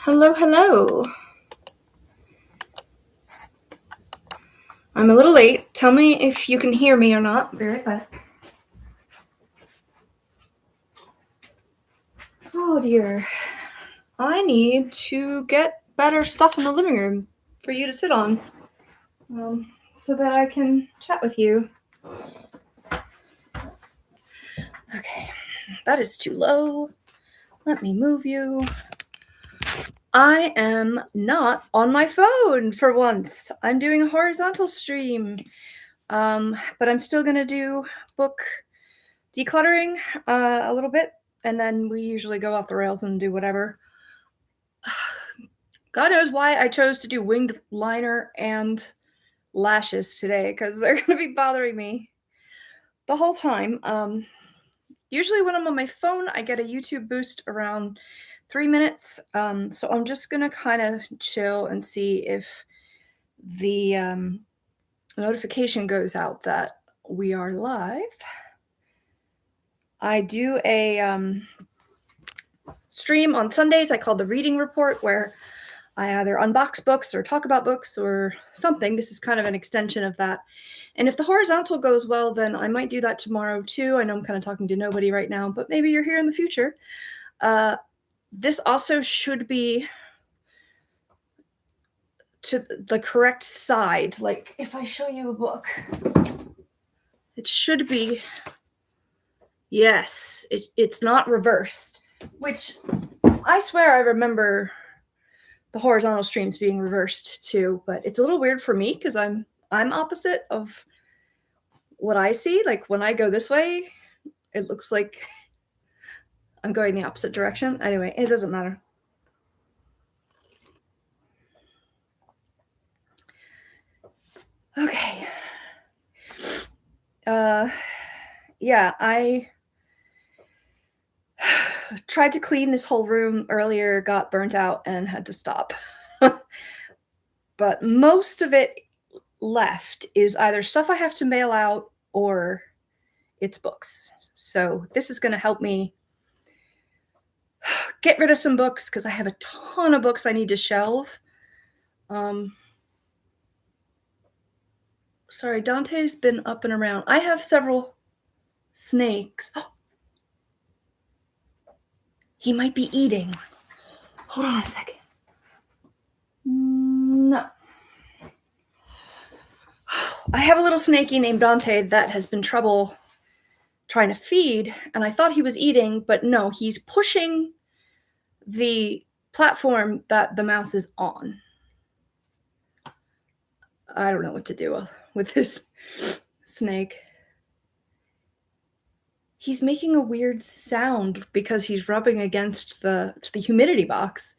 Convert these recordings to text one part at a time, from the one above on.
Hello, hello. I'm a little late. Tell me if you can hear me or not. Be right back. Oh dear. I need to get better stuff in the living room for you to sit on so that I can chat with you. Okay, that is too low. Let me move you. I am not on my phone for once. I'm doing a horizontal stream, but I'm still going to do book decluttering a little bit, and then we usually go off the rails and do whatever. God knows why I chose to do winged liner and lashes today, because they're going to be bothering me the whole time. Usually when I'm on my phone, I get a YouTube boost around 3 minutes. So I'm just going to kind of chill and see if the notification goes out that we are live. I do a stream on Sundays I call the Reading Report, where I either unbox books or talk about books or something. This is kind of an extension of that. And if the horizontal goes well, then I might do that tomorrow too. I know I'm kind of talking to nobody right now, but maybe you're here in the future. This also should be to the correct side. Like if I show you a book, it should be, yes, it's not reversed, which I swear I remember the horizontal streams being reversed too, but it's a little weird for me because I'm opposite of what I see. Like when I go this way, it looks like I'm going the opposite direction. Anyway, it doesn't matter. Okay. Yeah, I tried to clean this whole room earlier, got burnt out, and had to stop. But most of it left is either stuff I have to mail out or it's books. So this is going to help me get rid of some books because I have a ton of books I need to shelve. Sorry, Dante's been up and around. I have several snakes. He might be eating. Hold on a second. No. I have a little snaky named Dante that has been trouble trying to feed, and I thought he was eating, but no, he's pushing the platform that the mouse is on. I don't know what to do with this snake. He's making a weird sound because he's rubbing against the humidity box.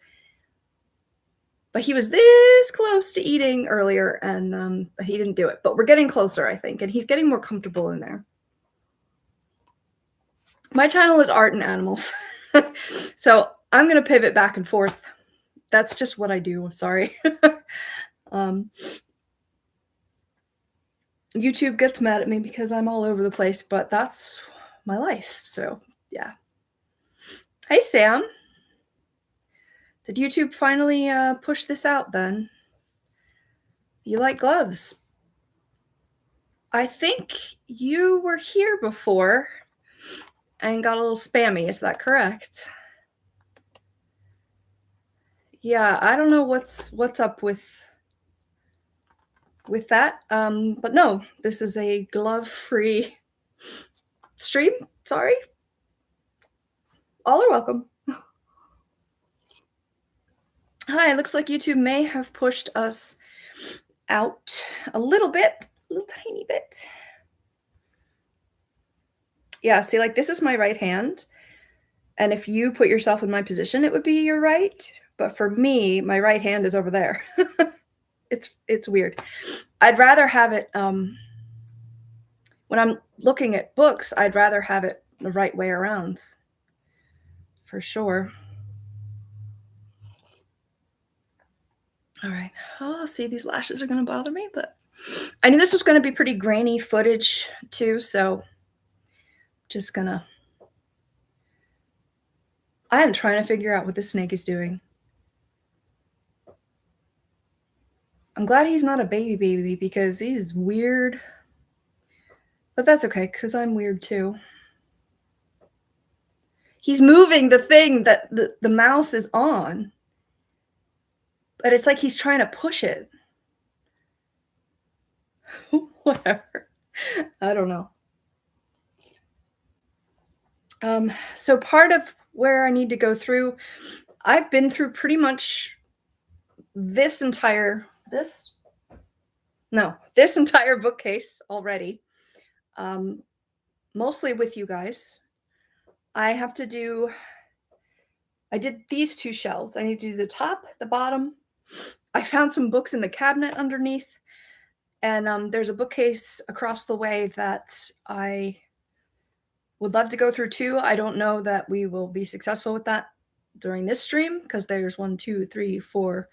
But he was this close to eating earlier, and he didn't do it. But we're getting closer, I think, and he's getting more comfortable in there. My channel is art and animals. So I'm going to pivot back and forth. That's just what I do. Sorry. YouTube gets mad at me because I'm all over the place, but that's my life. So yeah. Hey, Sam. Did YouTube finally push this out then? You like gloves? I think you were here before and got a little spammy. Is that correct? Yeah, I don't know what's up with that. But no, this is a glove-free stream. Sorry. All are welcome. Hi, looks like YouTube may have pushed us out a little tiny bit. Yeah, see, like this is my right hand. And if you put yourself in my position, it would be your right. But for me, my right hand is over there. It's weird. I'd rather have it, when I'm looking at books, I'd rather have it the right way around. For sure. All right. Oh, see, these lashes are going to bother me, but I knew this was going to be pretty grainy footage too, so just gonna... I am trying to figure out what this snake is doing. I'm glad he's not a baby because he's weird. But that's okay, because I'm weird too. He's moving the thing that the mouse is on. But it's like he's trying to push it. Whatever. I don't know. So part of where I need to go through, I've been through pretty much this entire bookcase already, mostly with you guys. I did these two shelves. I need to do the top, the bottom. I found some books in the cabinet underneath, and there's a bookcase across the way that I would love to go through too. I don't know that we will be successful with that during this stream because there's 1, 2, 3, 4.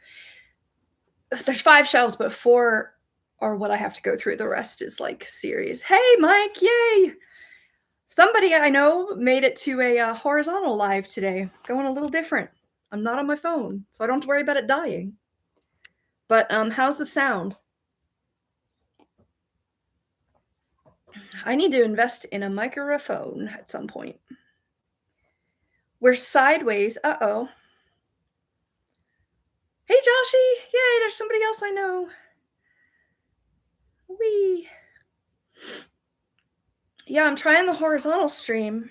There's 5 shelves, but 4 are what I have to go through. The rest is like series. Hey, Mike, yay! Somebody I know made it to a horizontal live today, going a little different. I'm not on my phone, so I don't have to worry about it dying. But how's the sound? I need to invest in a microphone at some point. We're sideways. Uh-oh. Hey, Joshy! Yay, there's somebody else I know. Wee. Yeah, I'm trying the horizontal stream.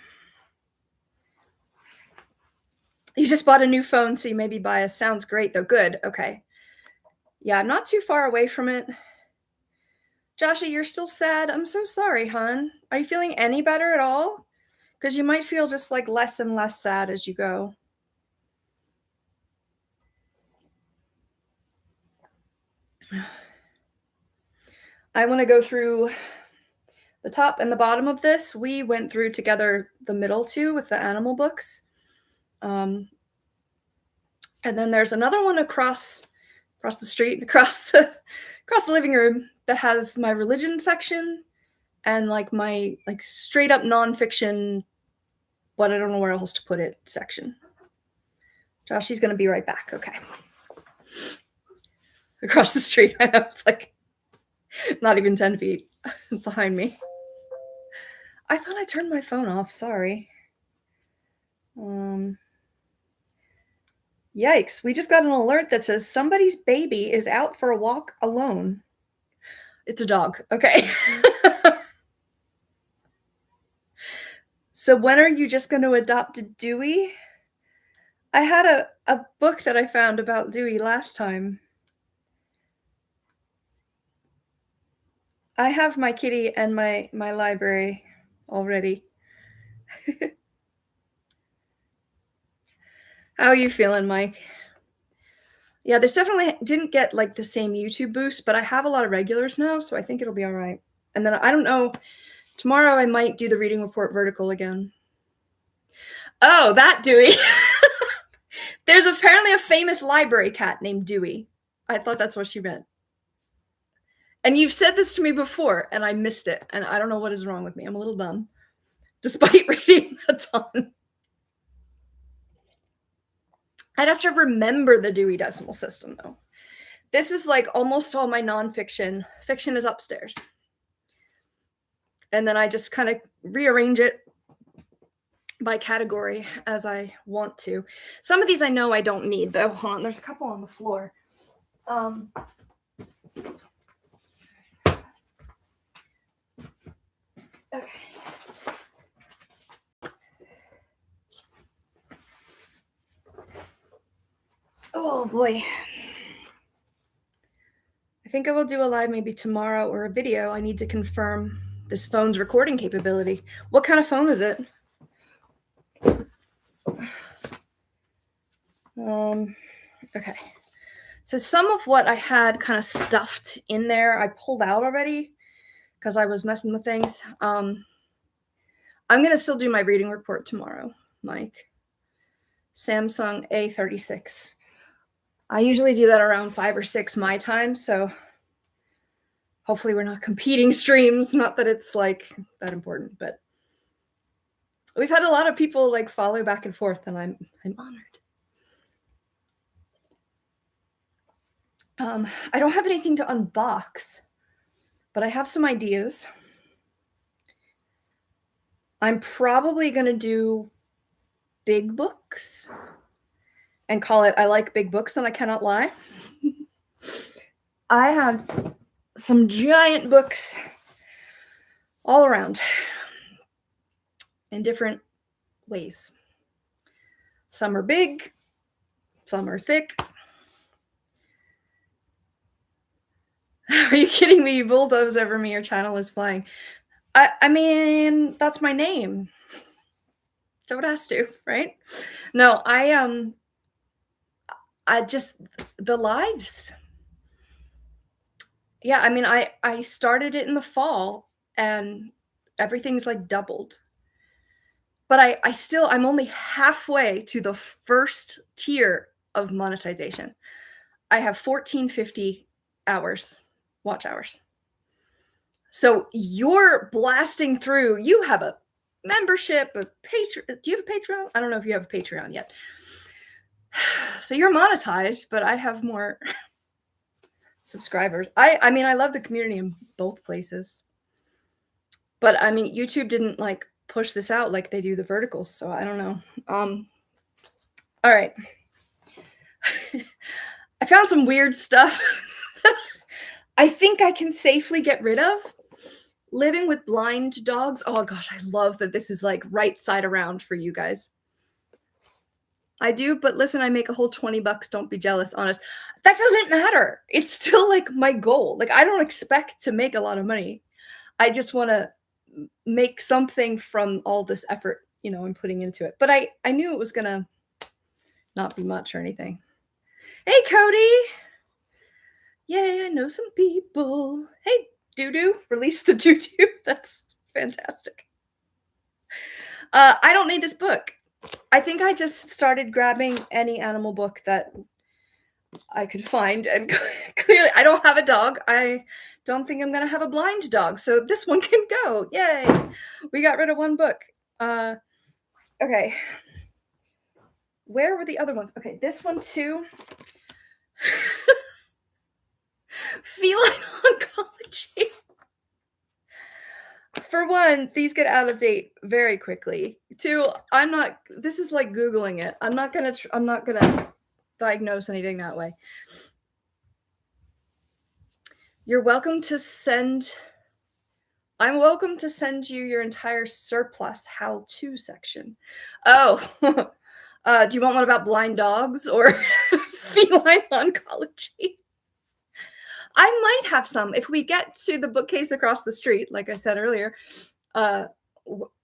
You just bought a new phone, so you maybe biased. Sounds great, though. Good. Okay. Yeah, I'm not too far away from it. Joshy, you're still sad? I'm so sorry, hon. Are you feeling any better at all? Because you might feel just like less and less sad as you go. I want to go through the top and the bottom of this. We went through together the middle two with the animal books. And then there's another one across the street, across the living room that has my religion section and like my like straight up nonfiction, but I don't know where else to put it section. Josh, she's gonna be right back. Okay. Across the street. I know it's like not even 10 feet behind me. I thought I turned my phone off. Sorry. Yikes. We just got an alert that says somebody's baby is out for a walk alone. It's a dog. Okay. So when are you just going to adopt a Dewey? I had a book that I found about Dewey last time. I have my kitty and my library already. How are you feeling, Mike? Yeah, this definitely didn't get like the same YouTube boost, but I have a lot of regulars now, so I think it'll be all right. And then I don't know, tomorrow I might do the reading report vertical again. Oh, that Dewey. There's apparently a famous library cat named Dewey. I thought that's what she meant. And you've said this to me before, and I missed it. And I don't know what is wrong with me. I'm a little dumb, despite reading a ton. I'd have to remember the Dewey Decimal System, though. This is like almost all my nonfiction. Fiction is upstairs. And then I just kind of rearrange it by category as I want to. Some of these I know I don't need, though. Hold on, there's a couple on the floor. Okay. Oh boy. I think I will do a live maybe tomorrow or a video. I need to confirm this phone's recording capability. What kind of phone is it? Okay. So some of what I had kind of stuffed in there, I pulled out already because I was messing with things. I'm going to still do my reading report tomorrow, Mike. Samsung A36. I usually do that around 5 or 6 my time, so hopefully we're not competing streams. Not that it's like that important, but we've had a lot of people like follow back and forth, and I'm honored. I don't have anything to unbox, but I have some ideas. I'm probably gonna do big books and call it I like big books and I cannot lie. I have some giant books all around in different ways. Some are big, some are thick. Are you kidding me? You bulldoze over me. Your channel is flying. I mean, that's my name. So it has to, right? No, I just the lives. Yeah, I mean, I started it in the fall and everything's like doubled. But I'm only halfway to the first tier of monetization. I have 1450 hours, watch hours. So you're blasting through. You have a membership, a Patreon. Do you have a Patreon? I don't know if you have a Patreon yet. So you're monetized, but I have more subscribers. I mean, I love the community in both places. But I mean, YouTube didn't like push this out like they do the verticals, so I don't know. All right. I found some weird stuff I think I can safely get rid of. Living with blind dogs. Oh gosh, I love that this is like right side around for you guys. I do, but listen, I make a whole 20 bucks. Don't be jealous, honest. That doesn't matter. It's still like my goal. Like I don't expect to make a lot of money. I just want to make something from all this effort, I'm putting into it. But I knew it was going to not be much or anything. Hey, Cody. Yeah, I know some people. Hey, doo-doo. Release the doo-doo. That's fantastic. I don't need this book. I think I just started grabbing any animal book that I could find, and clearly I don't have a dog. I don't think I'm gonna have a blind dog, so this one can go. Yay! We got rid of one book. Okay. Where were the other ones? Okay, this one too. Feline oncology. For one, these get out of date very quickly. Two, this is like Googling it. I'm not gonna diagnose anything that way. I'm welcome to send you your entire surplus how-to section. Oh, do you want one about blind dogs or feline oncology? I might have some. If we get to the bookcase across the street, like I said earlier,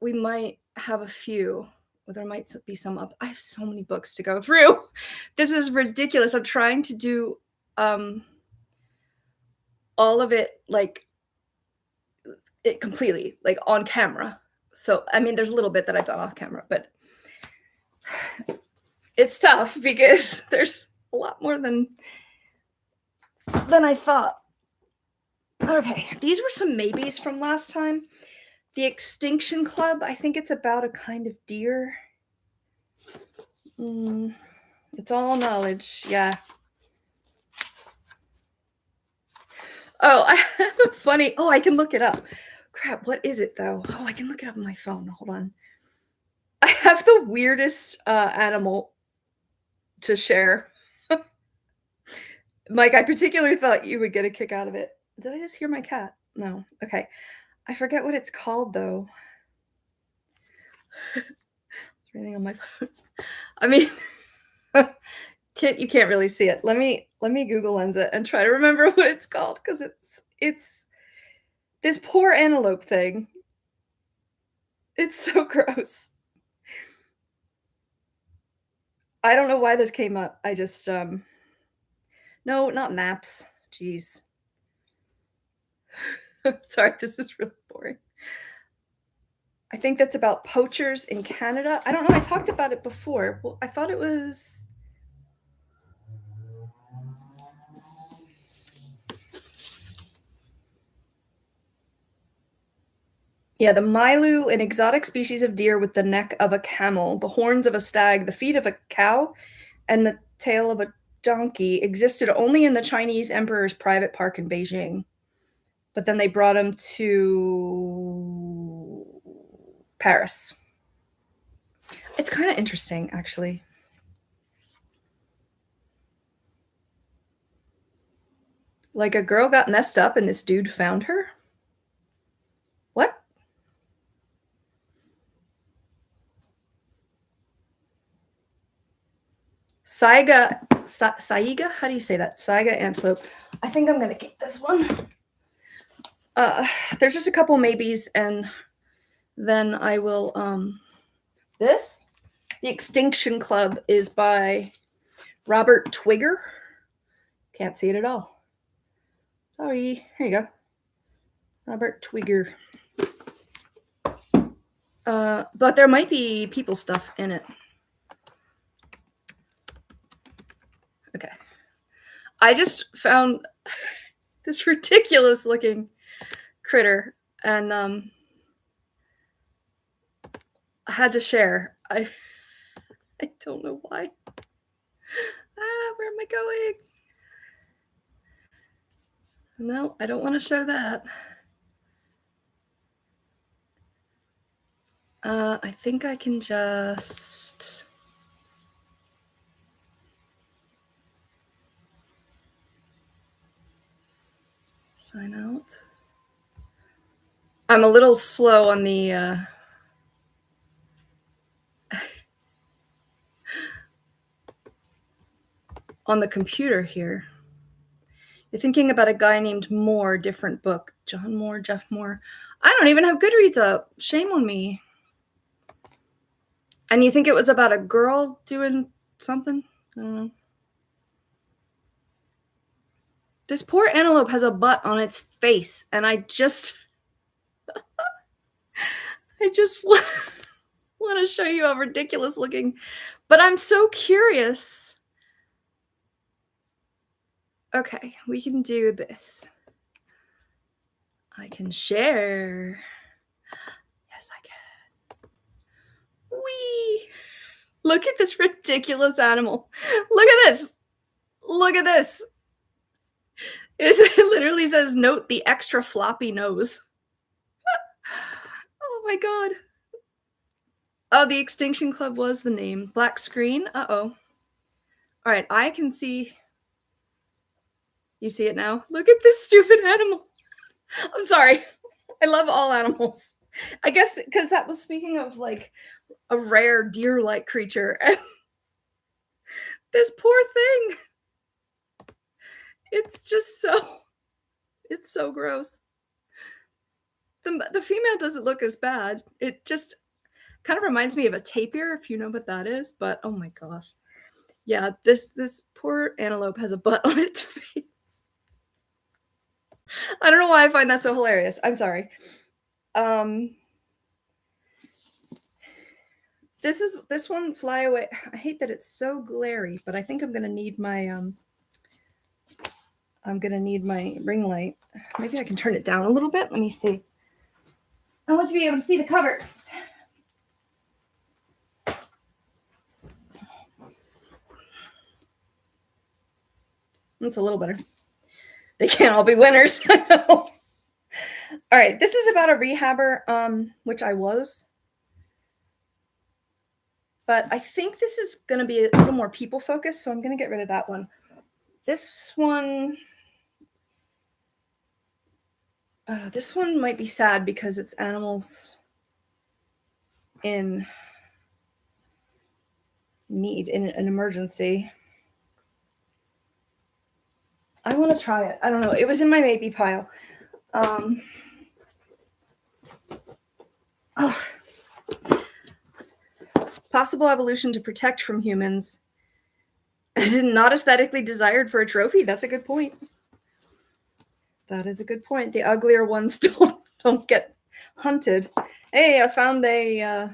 we might have a few. Well, there might be some up. I have so many books to go through. This is ridiculous. I'm trying to do all of it, like, it completely, like, on camera. So, I mean, there's a little bit that I've done off camera, but it's tough because there's a lot more than I thought. Okay, these were some maybes from last time. The Extinction Club, I think it's about a kind of deer. It's all knowledge, yeah. Oh, I have a funny, I can look it up. Crap, what is it though? Oh, I can look it up on my phone, hold on. I have the weirdest animal to share. Mike, I particularly thought you would get a kick out of it. Did I just hear my cat? No. Okay. I forget what it's called though. Is there anything on my phone? I mean, you can't really see it. Let me Google Lens it and try to remember what it's called, because it's this poor antelope thing. It's so gross. I don't know why this came up. I just no, not maps. Jeez. Sorry, this is really boring. I think that's about poachers in Canada. I don't know. I talked about it before. Well, I thought it was. Yeah, the Mailu, an exotic species of deer with the neck of a camel, the horns of a stag, the feet of a cow, and the tail of a donkey existed only in the Chinese emperor's private park in Beijing. But then they brought him to Paris. It's kind of interesting, actually. Like a girl got messed up and this dude found her? What? Saiga? How do you say that? Saiga antelope. I think I'm going to keep this one. There's just a couple maybes, and then I will, this? The Extinction Club is by Robert Twigger. Can't see it at all. Sorry. Here you go. Robert Twigger. But there might be people stuff in it. Okay. I just found this ridiculous looking critter, and I had to share. I don't know why. Where am I going? No, I don't want to show that. I think I can just... sign out. I'm a little slow on the on the computer here. You're thinking about a guy named Moore, different book. John Moore, Jeff Moore. I don't even have Goodreads up. Shame on me. And you think it was about a girl doing something? I don't know. This poor antelope has a butt on its face, and I just want to show you how ridiculous looking, but I'm so curious. Okay, we can do this. I can share. Yes, I can. Whee! Look at this ridiculous animal. Look at this. Look at this. It literally says, note the extra floppy nose. Oh my god. Oh, the Extinction Club was the name. Black screen? Uh-oh. All right, I can see. You see it now? Look at this stupid animal. I'm sorry. I love all animals. I guess because that was speaking of like a rare deer-like creature. And this poor thing. It's just it's so gross. The female doesn't look as bad. It just kind of reminds me of a tapir, if you know what that is. But oh my gosh. Yeah, this poor antelope has a butt on its face. I don't know why I find that so hilarious. I'm sorry. This one, Fly Away. I hate that it's so glary, but I think I'm gonna need my ring light. Maybe I can turn it down a little bit. Let me see. I want to be able to see the covers. That's a little better. They can't all be winners. I know. All right, this is about a rehabber, which I was. But I think this is going to be a little more people focused, so I'm going to get rid of that one. This one might be sad because it's animals in need, in an emergency. I want to try it. I don't know. It was in my maybe pile. Possible evolution to protect from humans. Is it not aesthetically desired for a trophy? That's a good point. That is a good point. The uglier ones don't get hunted. Hey, I found a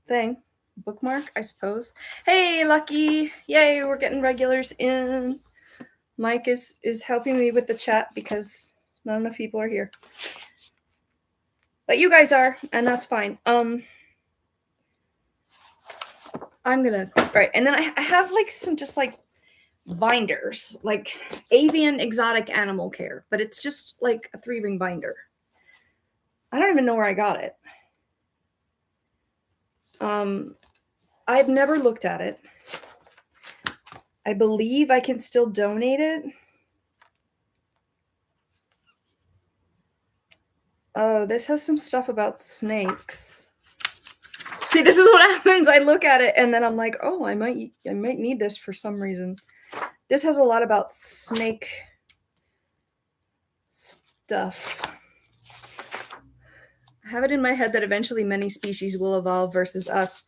thing. Bookmark, I suppose. Hey, Lucky. Yay, we're getting regulars in. Mike is helping me with the chat because not enough people are here. But you guys are, and that's fine. I'm gonna, right, and then I have like some just like binders, like avian exotic animal care, but it's just like a 3-ring binder. I don't even know where I got it. I've never looked at it. I believe I can still donate it. Oh, this has some stuff about snakes. See, this is what happens. I look at it and then I'm like, oh, I might need this for some reason. This has a lot about snake stuff. I have it in my head that eventually many species will evolve versus us.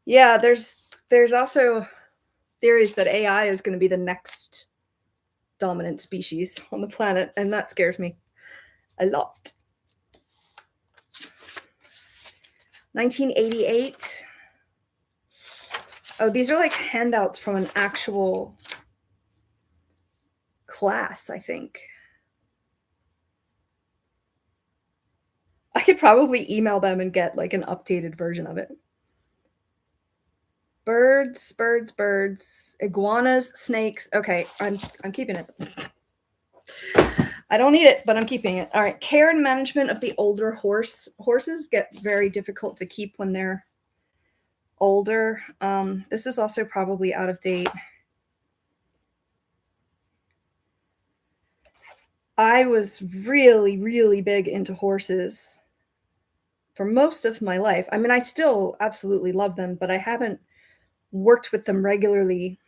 Yeah, there's also theories that AI is going to be the next dominant species on the planet, and that scares me a lot. 1988. Oh, these are like handouts from an actual class, I think. I could probably email them and get like an updated version of it. Birds, iguanas, snakes. Okay, I'm keeping it. I don't need it, but I'm keeping it. All right, care and management of the older horses get very difficult to keep when they're older. This is also probably out of date. I was really, really big into horses for most of my life. I mean, I still absolutely love them, but I haven't worked with them regularly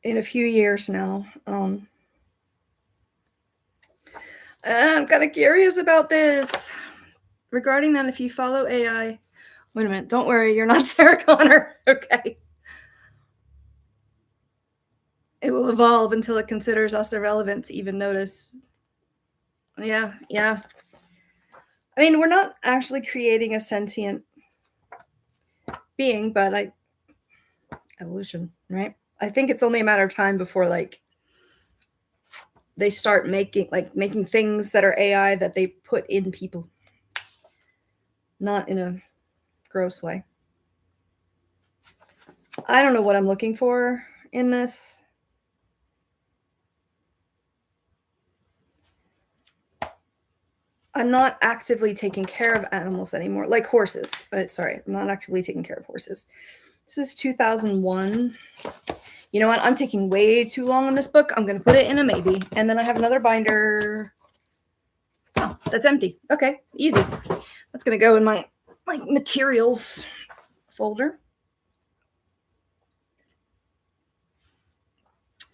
in a few years now. I'm kind of curious about this. Regarding that, if you follow AI, wait a minute, don't worry, you're not Sarah Connor. Okay. It will evolve until it considers us irrelevant to even notice. Yeah. I mean, we're not actually creating a sentient being, but evolution, right? I think it's only a matter of time before like they start making things that are AI that they put in people. Not in a gross way. I don't know what I'm looking for in this. I'm not actively taking care of animals anymore, like horses. Sorry, I'm not actively taking care of horses. This is 2001. You know what? I'm taking way too long on this book. I'm going to put it in a maybe. And then I have another binder. Oh, that's empty. Okay, easy. That's going to go in my materials folder.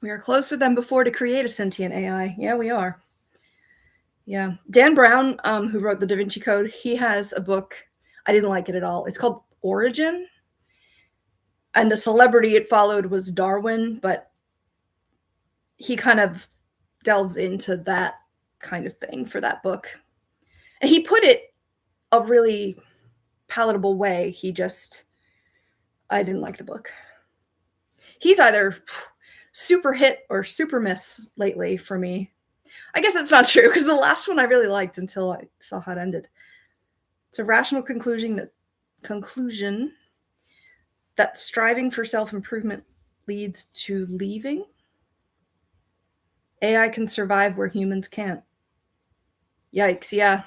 We are closer than before to create a sentient AI. Yeah, we are. Yeah. Dan Brown, who wrote the Da Vinci Code, he has a book. I didn't like it at all. It's called Origin. And the celebrity it followed was Darwin, but he kind of delves into that kind of thing for that book. And he put it a really palatable way. I didn't like the book. He's either super hit or super miss lately for me. I guess that's not true because the last one I really liked until I saw how it ended. It's a rational conclusion that striving for self-improvement leads to leaving. AI can survive where humans can't. Yikes, yeah.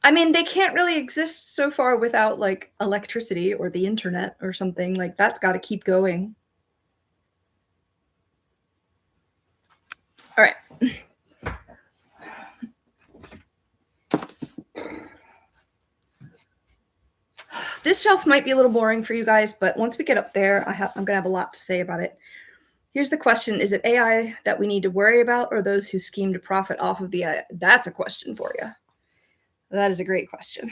I mean, they can't really exist so far without like electricity or the internet or something. Like that's got to keep going. All right. This shelf might be a little boring for you guys, but once we get up there, I'm going to have a lot to say about it. Here's the question. Is it AI that we need to worry about or those who scheme to profit off of the AI? That's a question for you. That is a great question.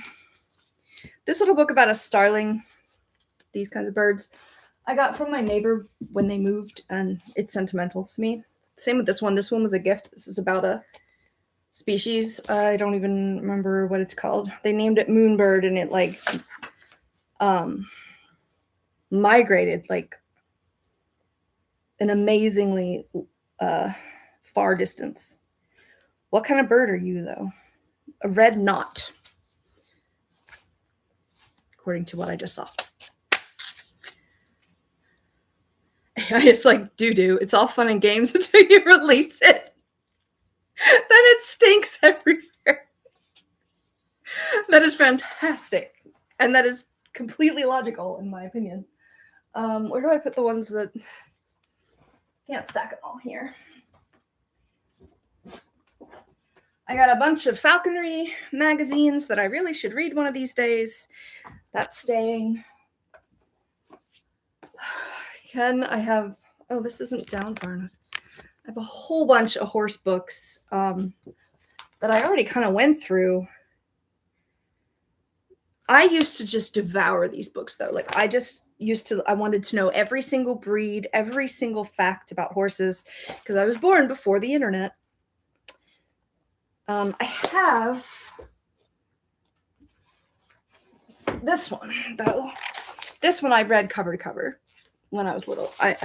This little book about a starling, these kinds of birds, I got from my neighbor when they moved, and it's sentimental to me. Same with this one. This one was a gift. This is about a species. I don't even remember what it's called. They named it Moonbird, and it like migrated like an amazingly far distance. What kind of bird are you, though? A red knot, according to what I just saw. AI is like doo-doo. It's all fun and games until you release it. Then it stinks everywhere. That is fantastic. And that is completely logical, in my opinion. Where do I put the ones that... Can't stack them all here. I got a bunch of Falconry magazines that I really should read one of these days. That's staying. Then I have... Oh, this isn't down far enough. I have a whole bunch of horse books that I already kind of went through. I used to just devour these books, though. Like, I wanted to know every single breed, every single fact about horses, because I was born before the internet. I have this one, though. This one I read cover to cover when I was little. I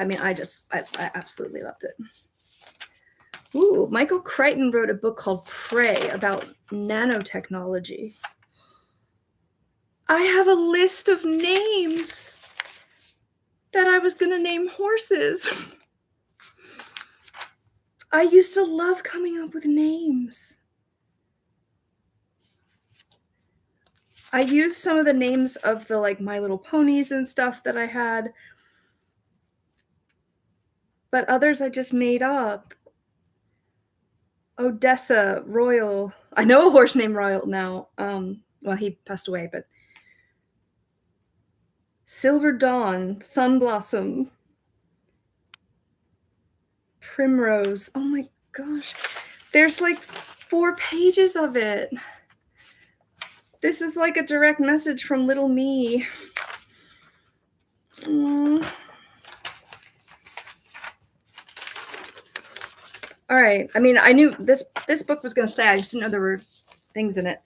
absolutely loved it. Ooh, Michael Crichton wrote a book called Prey about nanotechnology. I have a list of names that I was going to name horses. I used to love coming up with names. I used some of the names of the like My Little Ponies and stuff that I had. But others I just made up. Odessa, Royal. I know a horse named Royal now. Well, he passed away, but Silver Dawn, Sunblossom, Primrose. Oh my gosh. There's like 4 pages of it. This is like a direct message from little me. All right. I mean, I knew this book was going to stay. I just didn't know there were things in it.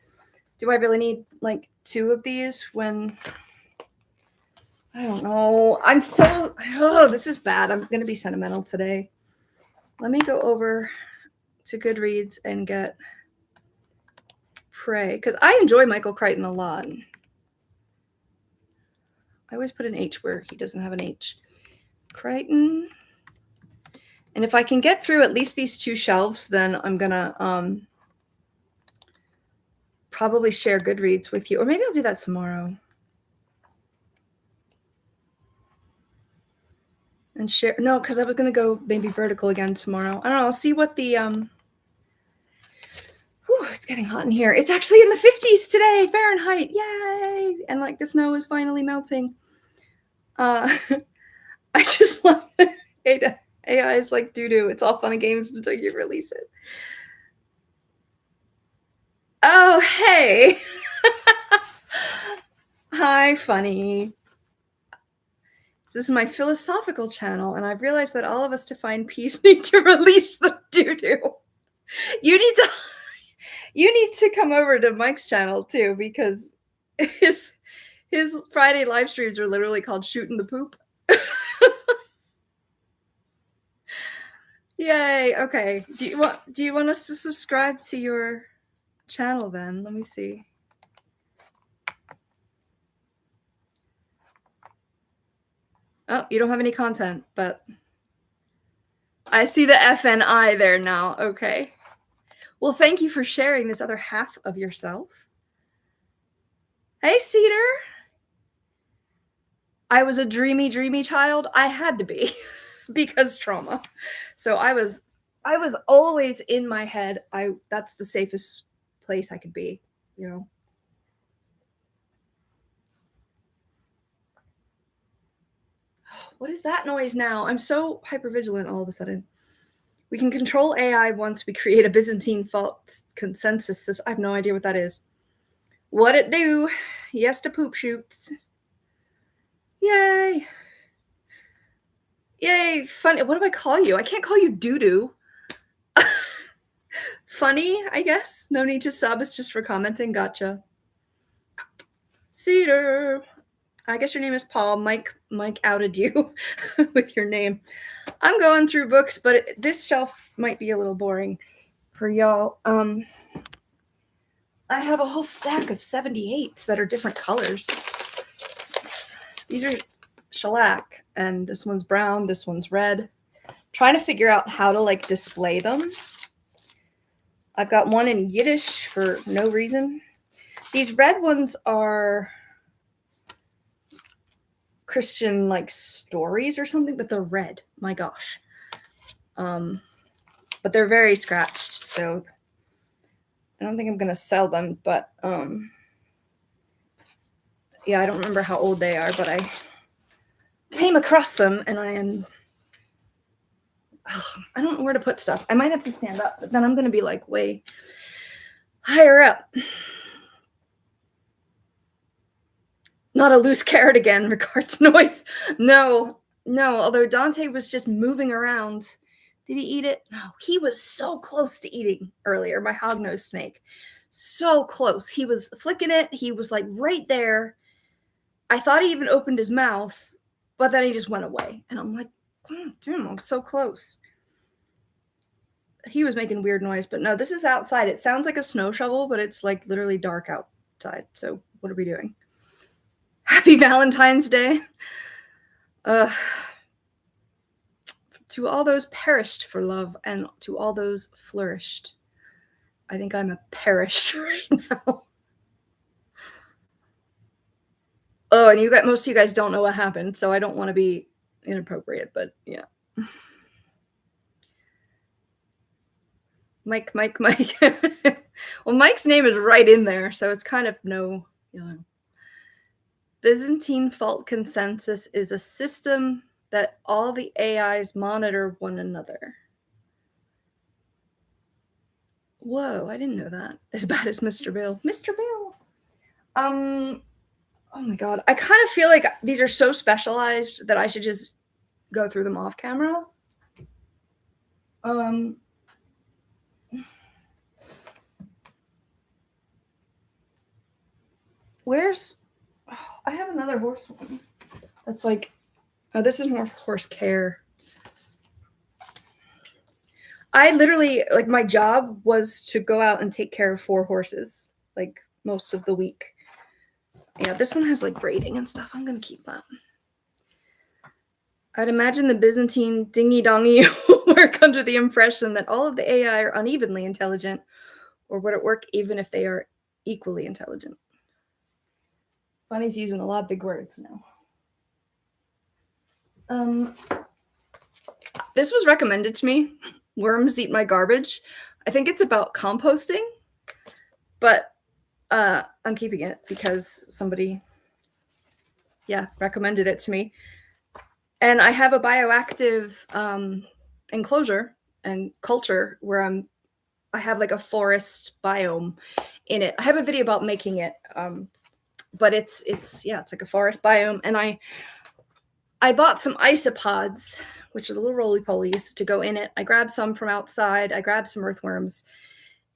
Do I really need like 2 of these when... I don't know. This is bad. I'm going to be sentimental today. Let me go over to Goodreads and get Prey, because I enjoy Michael Crichton a lot. I always put an H where he doesn't have an H. Crichton. And if I can get through at least these 2 shelves, then I'm going to probably share Goodreads with you. Or maybe I'll do that tomorrow. And share... No, because I was going to go maybe vertical again tomorrow. I don't know. I'll see what the... it's getting hot in here. It's actually in the 50s today, Fahrenheit. Yay! And like the snow is finally melting. I just love it. AI is like doo-doo. It's all fun and games until you release it. Oh, hey. Hi, funny. This is my philosophical channel, and I've realized that all of us to find peace need to release the doo-doo. You need to come over to Mike's channel too, because his Friday live streams are literally called Shooting the Poop. Yay. Okay. Do you want us to subscribe to your channel then? Let me see. Oh, you don't have any content, but I see the FNI there now. Okay. Well, thank you for sharing this other half of yourself. Hey, Cedar. I was a dreamy, dreamy child. I had to be because trauma. So I was always in my head. That's the safest place I could be, you know. What is that noise now? I'm so hypervigilant all of a sudden. We can control AI once we create a Byzantine fault consensus system. I have no idea what that is. What it do? Yes to poop shoots. Yay. Yay. Funny. What do I call you? I can't call you doo-doo. Funny, I guess. No need to sub. It's just for commenting. Gotcha. Cedar. I guess your name is Paul. Mike outed you with your name. I'm going through books, but this shelf might be a little boring for y'all. I have a whole stack of 78s that are different colors. These are shellac, and this one's brown, this one's red. Trying to figure out how to like display them. I've got one in Yiddish for no reason. These red ones are Christian like stories or something, but they're red. My gosh. But they're very scratched, so I don't think I'm gonna sell them, but yeah, I don't remember how old they are, but I came across them and I don't know where to put stuff. I might have to stand up, but then I'm gonna be like way higher up. Not a loose carrot again, regards noise. No, although Dante was just moving around. Did he eat it? No, he was so close to eating earlier, my hognose snake. So close. He was flicking it. He was like right there. I thought he even opened his mouth, but then he just went away. And I'm like, damn, I'm so close. He was making weird noise, but no, this is outside. It sounds like a snow shovel, but it's like literally dark outside. So what are we doing? Happy Valentine's Day. To all those perished for love and to all those flourished. I think I'm a perished right now. Oh, and most of you guys don't know what happened, so I don't want to be inappropriate, but yeah. Mike. Well, Mike's name is right in there, so it's kind of no, Byzantine fault consensus is a system that all the AIs monitor one another. Whoa, I didn't know that. As bad as Mr. Bill. Mr. Bill! Oh my god. I kind of feel like these are so specialized that I should just go through them off camera. Where's... Oh, I have another horse one. That's like... Oh, this is more horse care. I literally, like, my job was to go out and take care of 4 horses, like, most of the week. Yeah, this one has, like, braiding and stuff. I'm going to keep that. I'd imagine the Byzantine dingy-dongy work under the impression that all of the AI are unevenly intelligent, or would it work even if they are equally intelligent? Bunny's using a lot of big words now. This was recommended to me. Worms eat my garbage. I think it's about composting, but I'm keeping it because somebody, recommended it to me. And I have a bioactive enclosure and culture where I have like a forest biome in it. I have a video about making it, but it's like a forest biome. And I bought some isopods, which are the little roly-polies, to go in it. I grabbed some from outside. I grabbed some earthworms.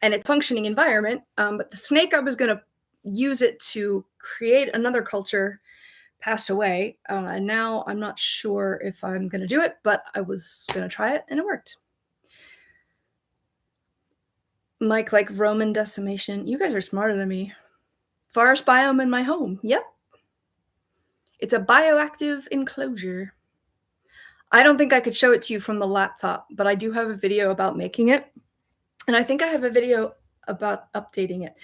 And it's a functioning environment. But the snake I was going to use it to create another culture passed away. And now I'm not sure if I'm going to do it, but I was going to try it, and it worked. Mike, like Roman decimation. You guys are smarter than me. Forest biome in my home. Yep. It's a bioactive enclosure. I don't think I could show it to you from the laptop, but I do have a video about making it. And I think I have a video about updating it.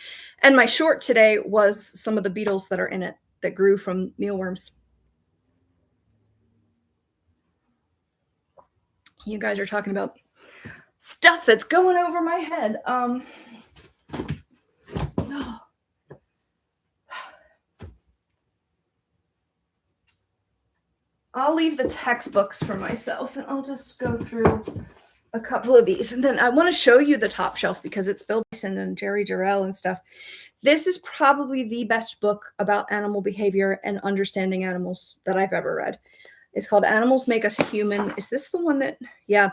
And my short today was some of the beetles that are in it that grew from mealworms. You guys are talking about stuff that's going over my head. I'll leave the textbooks for myself, and I'll just go through a couple of these. And then I want to show you the top shelf because it's Bill Bryson and Jerry Jarrell and stuff. This is probably the best book about animal behavior and understanding animals that I've ever read. It's called Animals Make Us Human. Is this the one that... Yeah.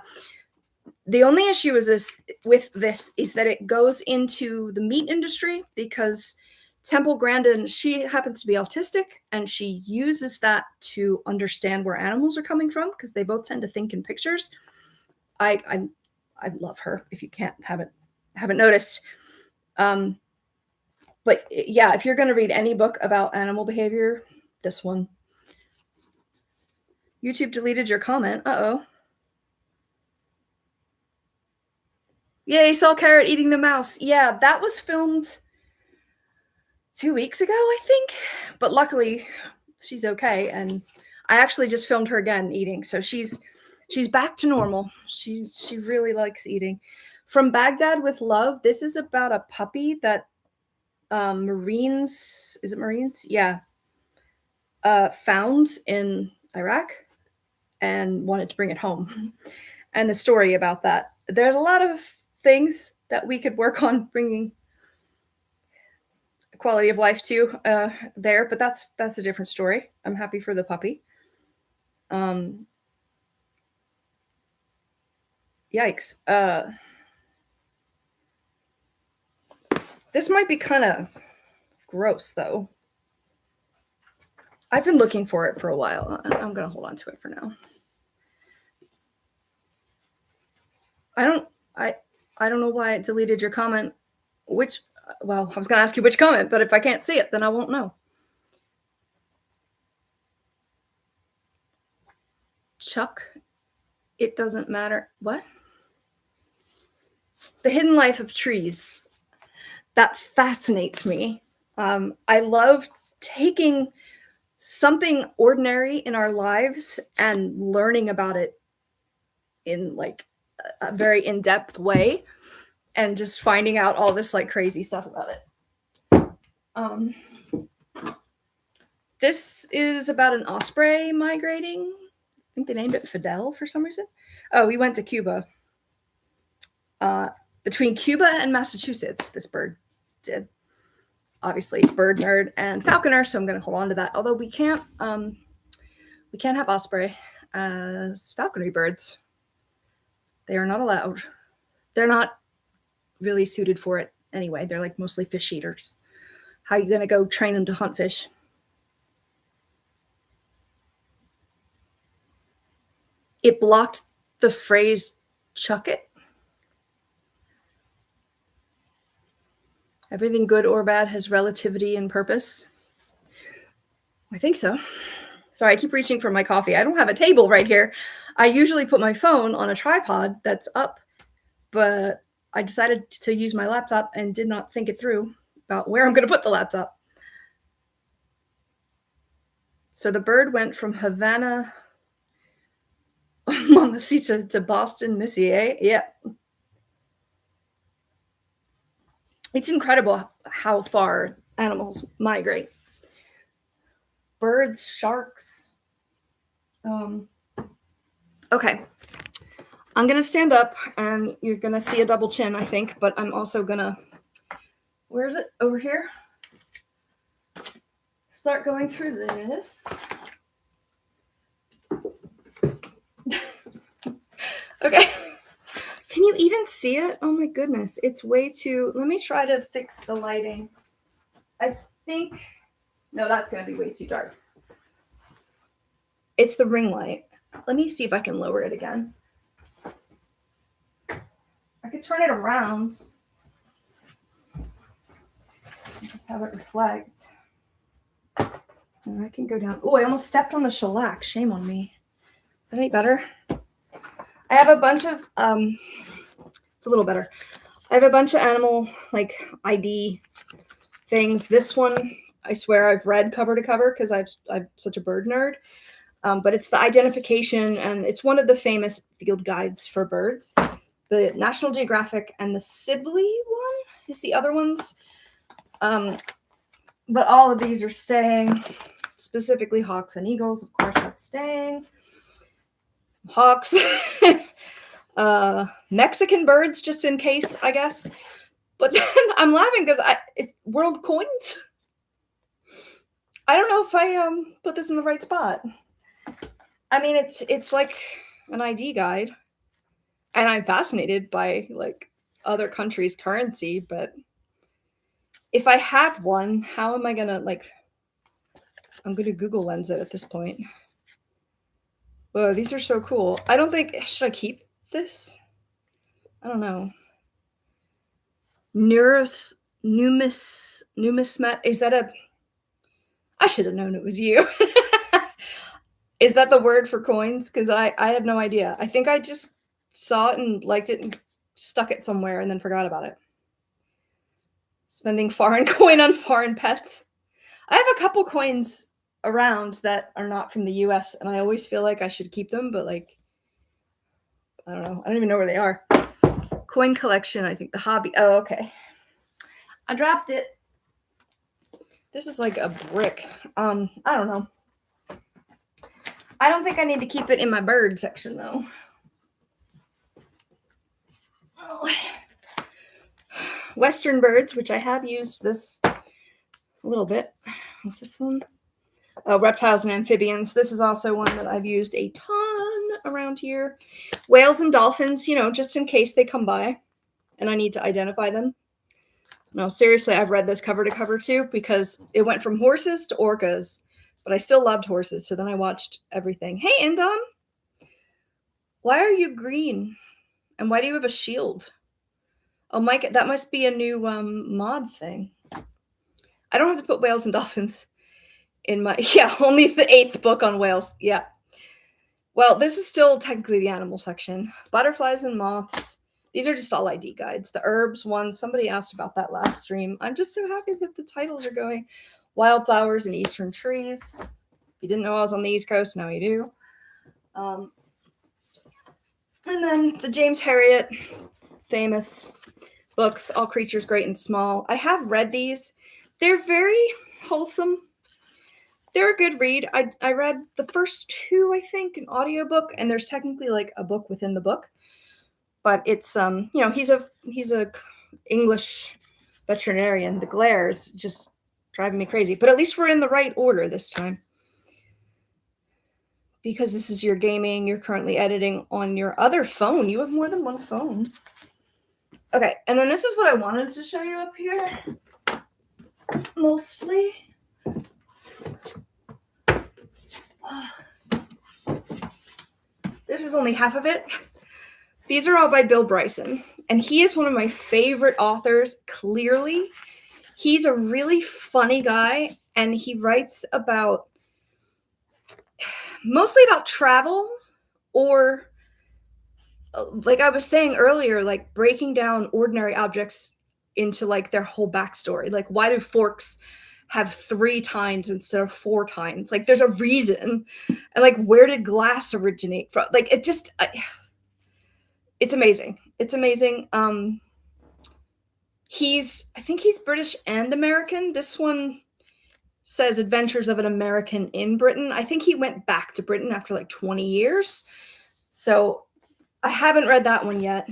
The only issue is with this is that it goes into the meat industry because Temple Grandin, she happens to be autistic, and she uses that to understand where animals are coming from because they both tend to think in pictures. I love her. If you haven't noticed, but yeah, if you're going to read any book about animal behavior, this one. YouTube deleted your comment. Uh-oh. Yay, saw Carrot eating the mouse. Yeah, that was filmed 2 weeks ago, I think. But luckily, she's okay, and I actually just filmed her again eating, so she's back to normal. She really likes eating. From Baghdad with Love. This is about a puppy that Marines, is it Marines? Yeah. Found in Iraq and wanted to bring it home. And the story about that. There's a lot of things that we could work on bringing quality of life to there, but that's a different story. I'm happy for the puppy. Yikes. This might be kind of gross, though. I've been looking for it for a while. I'm going to hold on to it for now. I don't know why it deleted your comment. Well, I was going to ask you which comment, but if I can't see it, then I won't know. Chuck, it doesn't matter. What? The hidden life of trees. That fascinates me. I love taking something ordinary in our lives and learning about it in like a very in-depth way, and just finding out all this like crazy stuff about it. This is about an osprey migrating. I think they named it Fidel for some reason. Oh, we went to Cuba. Between Cuba and Massachusetts, this bird did. Obviously, bird nerd and falconer, so I'm going to hold on to that. Although we can't have osprey as falconry birds. They are not allowed. They're not really suited for it anyway. They're like mostly fish eaters. How are you going to go train them to hunt fish? It blocked the phrase "chuck it." Everything good or bad has relativity and purpose. I think so. Sorry, I keep reaching for my coffee. I don't have a table right here. I usually put my phone on a tripod that's up, but I decided to use my laptop and did not think it through about where I'm going to put the laptop. So the bird went from Havana, Mamacita, to Boston, Missy, eh? Yeah. It's incredible how far animals migrate. Birds, sharks. Okay. I'm going to stand up and you're going to see a double chin, I think, but I'm also going to, where is it? Over here? Start going through this. Okay. Can you even see it? Oh my goodness. It's way too, let me try to fix the lighting. I think, no, that's going to be way too dark. It's the ring light. Let me see if I can lower it again. I could turn it around. Just have it reflect. And I can go down. Oh, I almost stepped on the shellac. Shame on me. Is that any better? I have a bunch of, it's a little better. I have a bunch of animal, like, ID things. This one, I swear I've read cover to cover because I'm such a bird nerd. But it's the identification, and it's one of the famous field guides for birds. The National Geographic and the Sibley one is the other ones. But all of these are staying, specifically hawks and eagles. Of course, that's staying. Hawks. Mexican birds, just in case, I guess. But then I'm laughing because it's world coins. I don't know if I put this in the right spot. I mean, it's like an ID guide, and I'm fascinated by like other countries' currency, but if I have one, how am I gonna like? I'm gonna Google Lens it at this point. Whoa, these are so cool. I don't think, should I keep this? I don't know. Numismat, is that a? I should have known it was you. Is that the word for coins? Because I have no idea. I think I just saw it and liked it and stuck it somewhere and then forgot about it. Spending foreign coin on foreign pets. I have a couple coins around that are not from the US, and I always feel like I should keep them, but like, I don't know. I don't even know where they are. Coin collection, I think the hobby. Oh, okay. I dropped it. This is like a brick. I don't know. I don't think I need to keep it in my bird section though. Oh. Western birds, which I have used this a little bit. What's this one? Oh, reptiles and amphibians. This is also one that I've used a ton around here. Whales and dolphins, just in case they come by and I need to identify them. No, seriously, I've read this cover to cover too because it went from horses to orcas, but I still loved horses. So then I watched everything. Hey, Indom, why are you green? And why do you have a shield? Oh, Mike, that must be a new mod thing. I don't have to put whales and dolphins in my, only the 8th book on whales. Yeah. Well, this is still technically the animal section. Butterflies and moths. These are just all ID guides. The herbs ones, somebody asked about that last stream. I'm just so happy that the titles are going. Wildflowers and eastern trees. If you didn't know I was on the East Coast, now you do. And then the James Herriot, famous books, All Creatures Great and Small. I have read these. They're very wholesome. They're a good read. I read the first 2, I think, an audiobook, and there's technically like a book within the book. But it's he's a English veterinarian. The glare is just driving me crazy. But at least we're in the right order this time. Because this is your gaming, you're currently editing on your other phone. You have more than one phone. Okay, and then this is what I wanted to show you up here. Mostly. This is only half of it. These are all by Bill Bryson, and he is one of my favorite authors, clearly. He's a really funny guy, and he writes mostly about travel, or like I was saying earlier, like breaking down ordinary objects into like their whole backstory. Like, why do forks have 3 tines instead of 4 tines? Like, there's a reason. And like, where did glass originate from? Like, it just... it's amazing. It's amazing. I think he's British and American. This one says Adventures of an American in Britain. I think he went back to Britain after like 20 years. So I haven't read that one yet.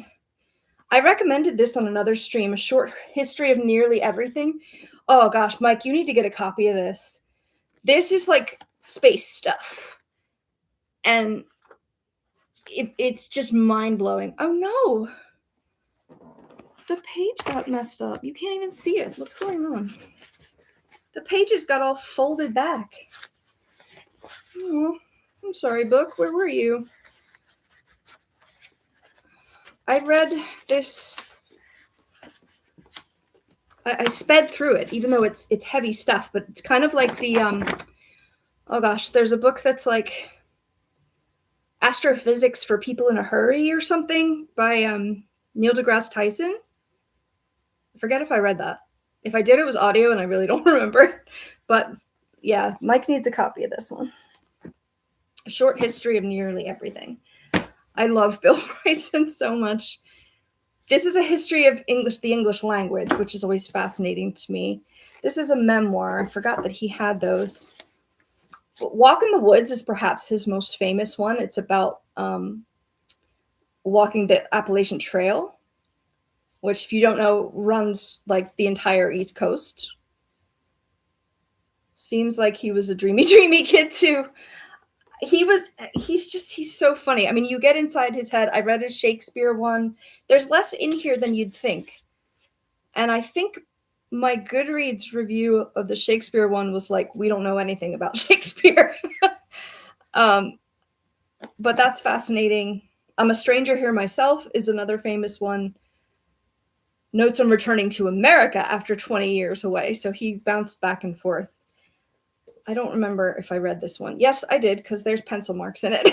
I recommended this on another stream, A Short History of Nearly Everything. Oh gosh, Mike, you need to get a copy of this. This is like space stuff. And it's just mind-blowing. Oh no! The page got messed up. You can't even see it. What's going on? The pages got all folded back. Oh, I'm sorry, book. Where were you? I read this. I sped through it, even though it's heavy stuff, but it's kind of like the oh gosh, there's a book that's like Astrophysics for People in a Hurry or something by Neil deGrasse Tyson. I forget if I read that. If I did, it was audio and I really don't remember. But yeah, Mike needs a copy of this one. A Short History of Nearly Everything. I love Bill Bryson so much. This is a history of the English language, which is always fascinating to me. This is a memoir. I forgot that he had those. Walk in the Woods is perhaps his most famous one. It's about walking the Appalachian Trail, which, if you don't know, runs like the entire East Coast. Seems like he was a dreamy kid too. He's so funny. I mean, you get inside his head. I read his Shakespeare one. There's less in here than you'd think. And I think my Goodreads review of the Shakespeare one was like, we don't know anything about Shakespeare. But that's fascinating. I'm a Stranger Here Myself is another famous one. Notes on returning to America after 20 years away. So he bounced back and forth. I don't remember if I read this one. Yes, I did, because there's pencil marks in it.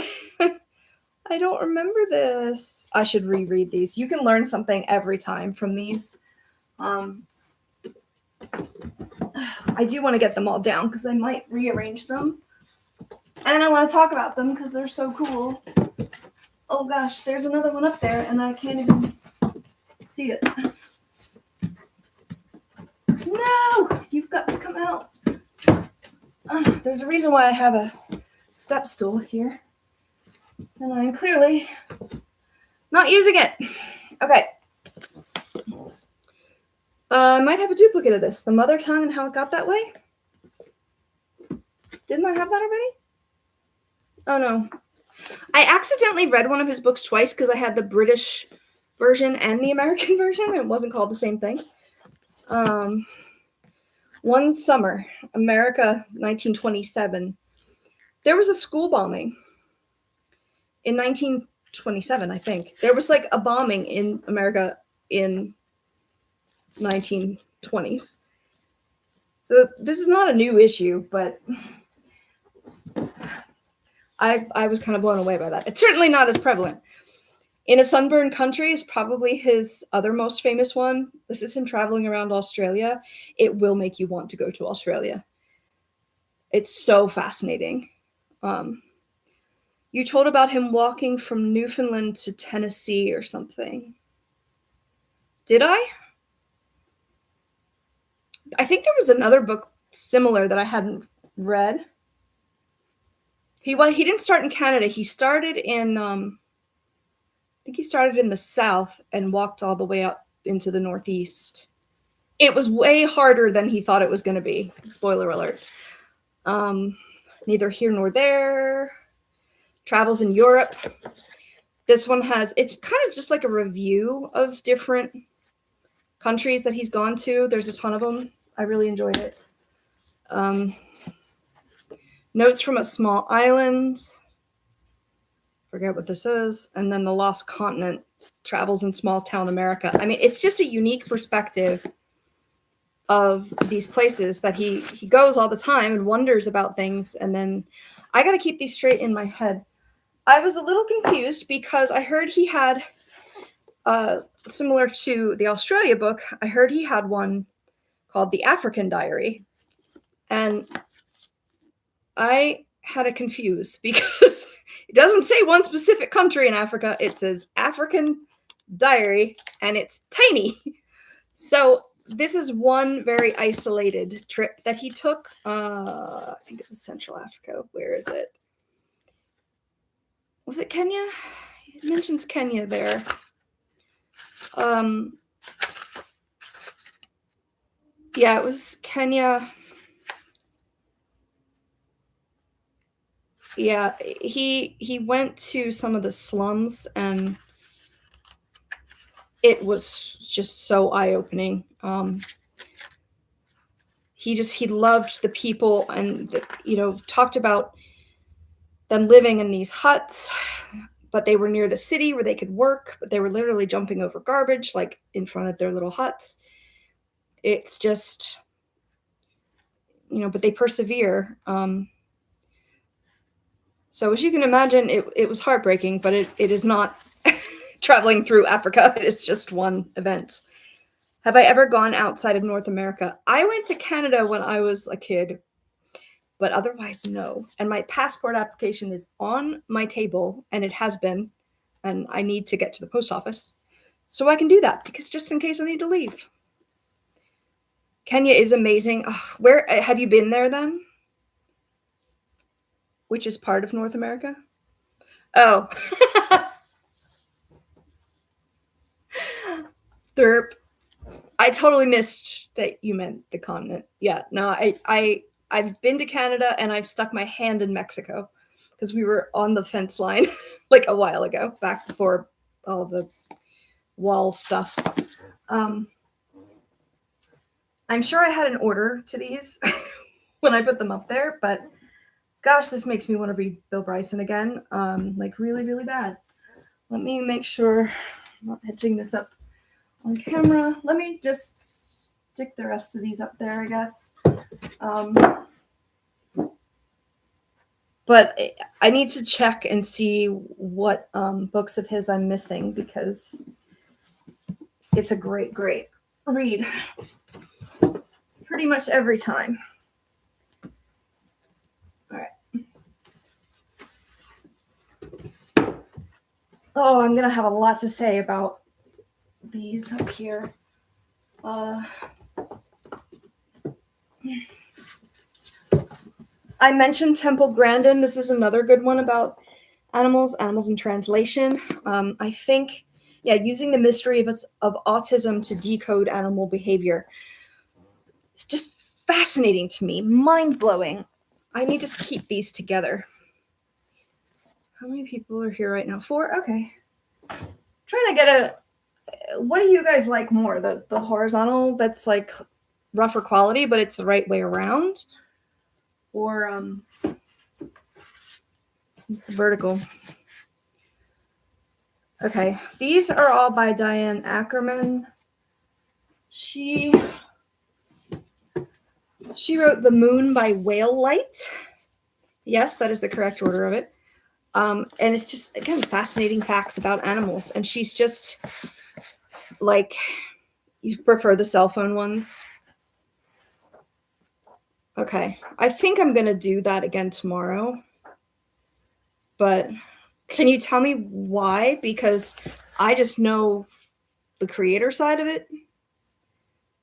I don't remember this. I should reread these. You can learn something every time from these. I do want to get them all down because I might rearrange them. And I want to talk about them because they're so cool. Oh gosh, there's another one up there and I can't even see it. No, you've got to come out. There's a reason why I have a step stool here. And I'm clearly not using it. Okay. I might have a duplicate of this. The mother tongue and how it got that way. Didn't I have that already? Oh, no. I accidentally read one of his books twice because I had the British version and the American version. It wasn't called the same thing. One summer, America, 1927. There was a school bombing. In 1927, I think. There was like a bombing in America in 1920s. So this is not a new issue, but I was kind of blown away by that. It's certainly not as prevalent. In a Sunburned Country is probably his other most famous one. This is him traveling around Australia. It will make you want to go to Australia. It's so fascinating. You told about him walking from Newfoundland to Tennessee or something. Did I? I think there was another book similar that I hadn't read. He didn't start in Canada. He started in, I think he started in the South and walked all the way up into the Northeast. It was way harder than he thought it was going to be. Spoiler alert. Neither here nor there. Travels in Europe. This one it's kind of just like a review of different countries that he's gone to. There's a ton of them. I really enjoyed it. Notes from a Small Island. Forget what this is. And then The Lost Continent. Travels in Small Town America. I mean, it's just a unique perspective of these places that he goes all the time and wonders about things. And then I got to keep these straight in my head. I was a little confused because I heard he had, similar to the Australia book, I heard he had one called The African Diary. And I had it confused because it doesn't say one specific country in Africa. It says African Diary, and it's tiny. So this is one very isolated trip that he took. I think it was Central Africa. Where is it? Was it Kenya? It mentions Kenya there. Yeah, it was Kenya. Yeah, he went to some of the slums and it was just so eye-opening. He loved the people and, talked about them living in these huts, but they were near the city where they could work, but they were literally jumping over garbage, like in front of their little huts. It's just, but they persevere. So as you can imagine, it was heartbreaking, but it is not traveling through Africa. It is just one event. Have I ever gone outside of North America? I went to Canada when I was a kid, but otherwise, no. And my passport application is on my table, and it has been, and I need to get to the post office so I can do that, because just in case I need to leave. Kenya is amazing. Oh, where have you been there then? Which is part of North America? Oh. Derp. I totally missed that you meant the continent. Yeah, no, I've been to Canada and I've stuck my hand in Mexico because we were on the fence line like a while ago, back before all the wall stuff. I'm sure I had an order to these when I put them up there, but gosh, this makes me want to read Bill Bryson again, like really, really bad. Let me make sure I'm not hitching this up on camera. Let me just stick the rest of these up there, I guess. But I need to check and see what books of his I'm missing, because it's a great, great read pretty much every time. All right. Oh, I'm going to have a lot to say about these up here. I mentioned Temple Grandin. This is another good one about animals in translation. I think, using the mystery of autism to decode animal behavior. It's just fascinating to me, mind-blowing. I need to keep these together. How many people are here right now? 4? Okay. Trying to get what do you guys like more? The horizontal that's like rougher quality, but it's the right way around? Or vertical? Okay, these are all by Diane Ackerman. She wrote The Moon by Whale Light. Yes, that is the correct order of it. And it's just, again, fascinating facts about animals. And she's just like, you prefer the cell phone ones? Okay, I think I'm going to do that again tomorrow. But can you tell me why? Because I just know the creator side of it.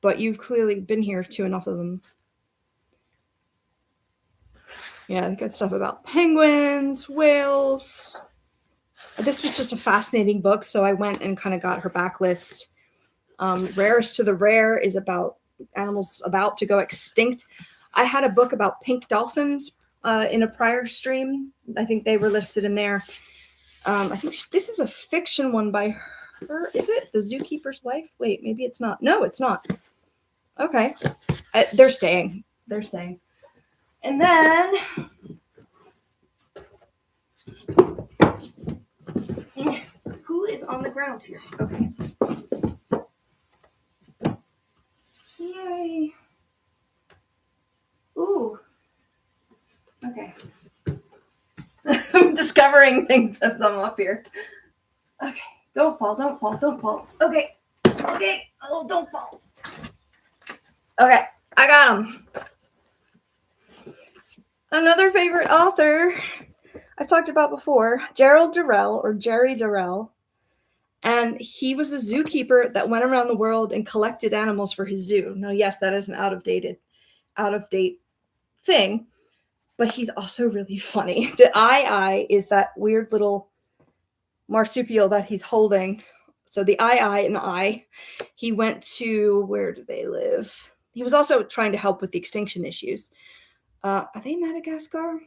But you've clearly been here to enough of them. Yeah, good stuff about penguins, whales. This was just a fascinating book, so I went and kind of got her backlist. Rarest to the Rare is about animals about to go extinct. I had a book about pink dolphins in a prior stream. I think they were listed in there. I think this is a fiction one by her. Is it? The Zookeeper's Wife? Wait, maybe it's not. No, it's not. Okay. They're staying. They're staying. And then who is on the ground here? Okay. Yay. Ooh. Okay. I'm discovering things as I'm up here. Okay. Don't fall, don't fall, don't fall. Okay. Okay. Oh, don't fall. Okay. I got him. Another favorite author I've talked about before, Gerald Durrell, or Jerry Durrell. And he was a zookeeper that went around the world and collected animals for his zoo. Now, yes, that is an out of date thing, but he's also really funny. The eye is that weird little marsupial that he's holding. So the eye and I, he went to, where do they live? He was also trying to help with the extinction issues. Are they Madagascar?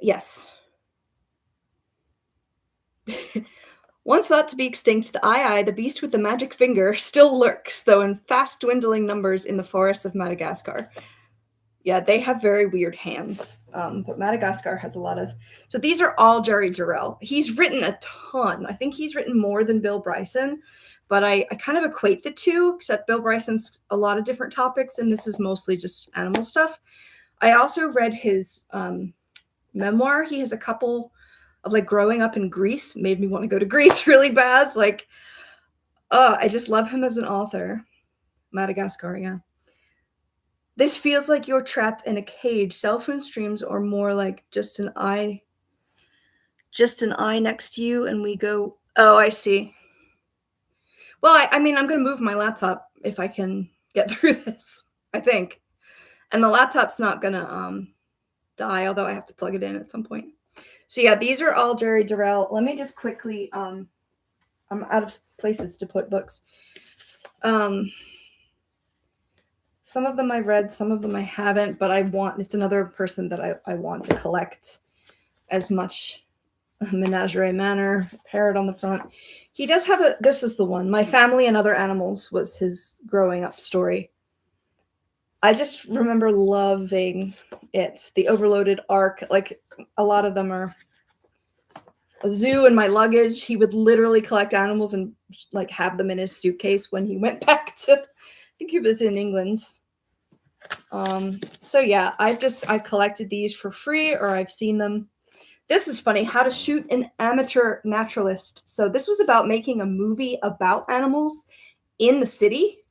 Yes. Once thought to be extinct, the eye, the beast with the magic finger, still lurks, though in fast dwindling numbers in the forests of Madagascar. Yeah, they have very weird hands, but Madagascar has a lot of... So these are all Jerry Durrell. He's written a ton. I think he's written more than Bill Bryson, but I kind of equate the two, except Bill Bryson's a lot of different topics, and this is mostly just animal stuff. I also read his memoir. He has a couple of like growing up in Greece, made me want to go to Greece really bad. Like, I just love him as an author. Madagascar, yeah. This feels like you're trapped in a cage. Cell phone streams are more like just an eye next to you, and we go, oh, I see. Well, I mean, I'm going to move my laptop if I can get through this, I think. And the laptop's not going to die, although I have to plug it in at some point. So yeah, these are all Jerry Durrell. Let me just quickly, I'm out of places to put books. Some of them I read, some of them I haven't, but it's another person that I want to collect as much. Menagerie Manor, parrot on the front. He does have this is the one, My Family and Other Animals was his growing up story. I just remember loving it. The Overloaded Ark, like a lot of them are a zoo in my luggage. He would literally collect animals and like have them in his suitcase when he went back to, I think he was in England. So yeah, I've collected these for free, or I've seen them. This is funny, how to shoot an amateur naturalist. So this was about making a movie about animals in the city,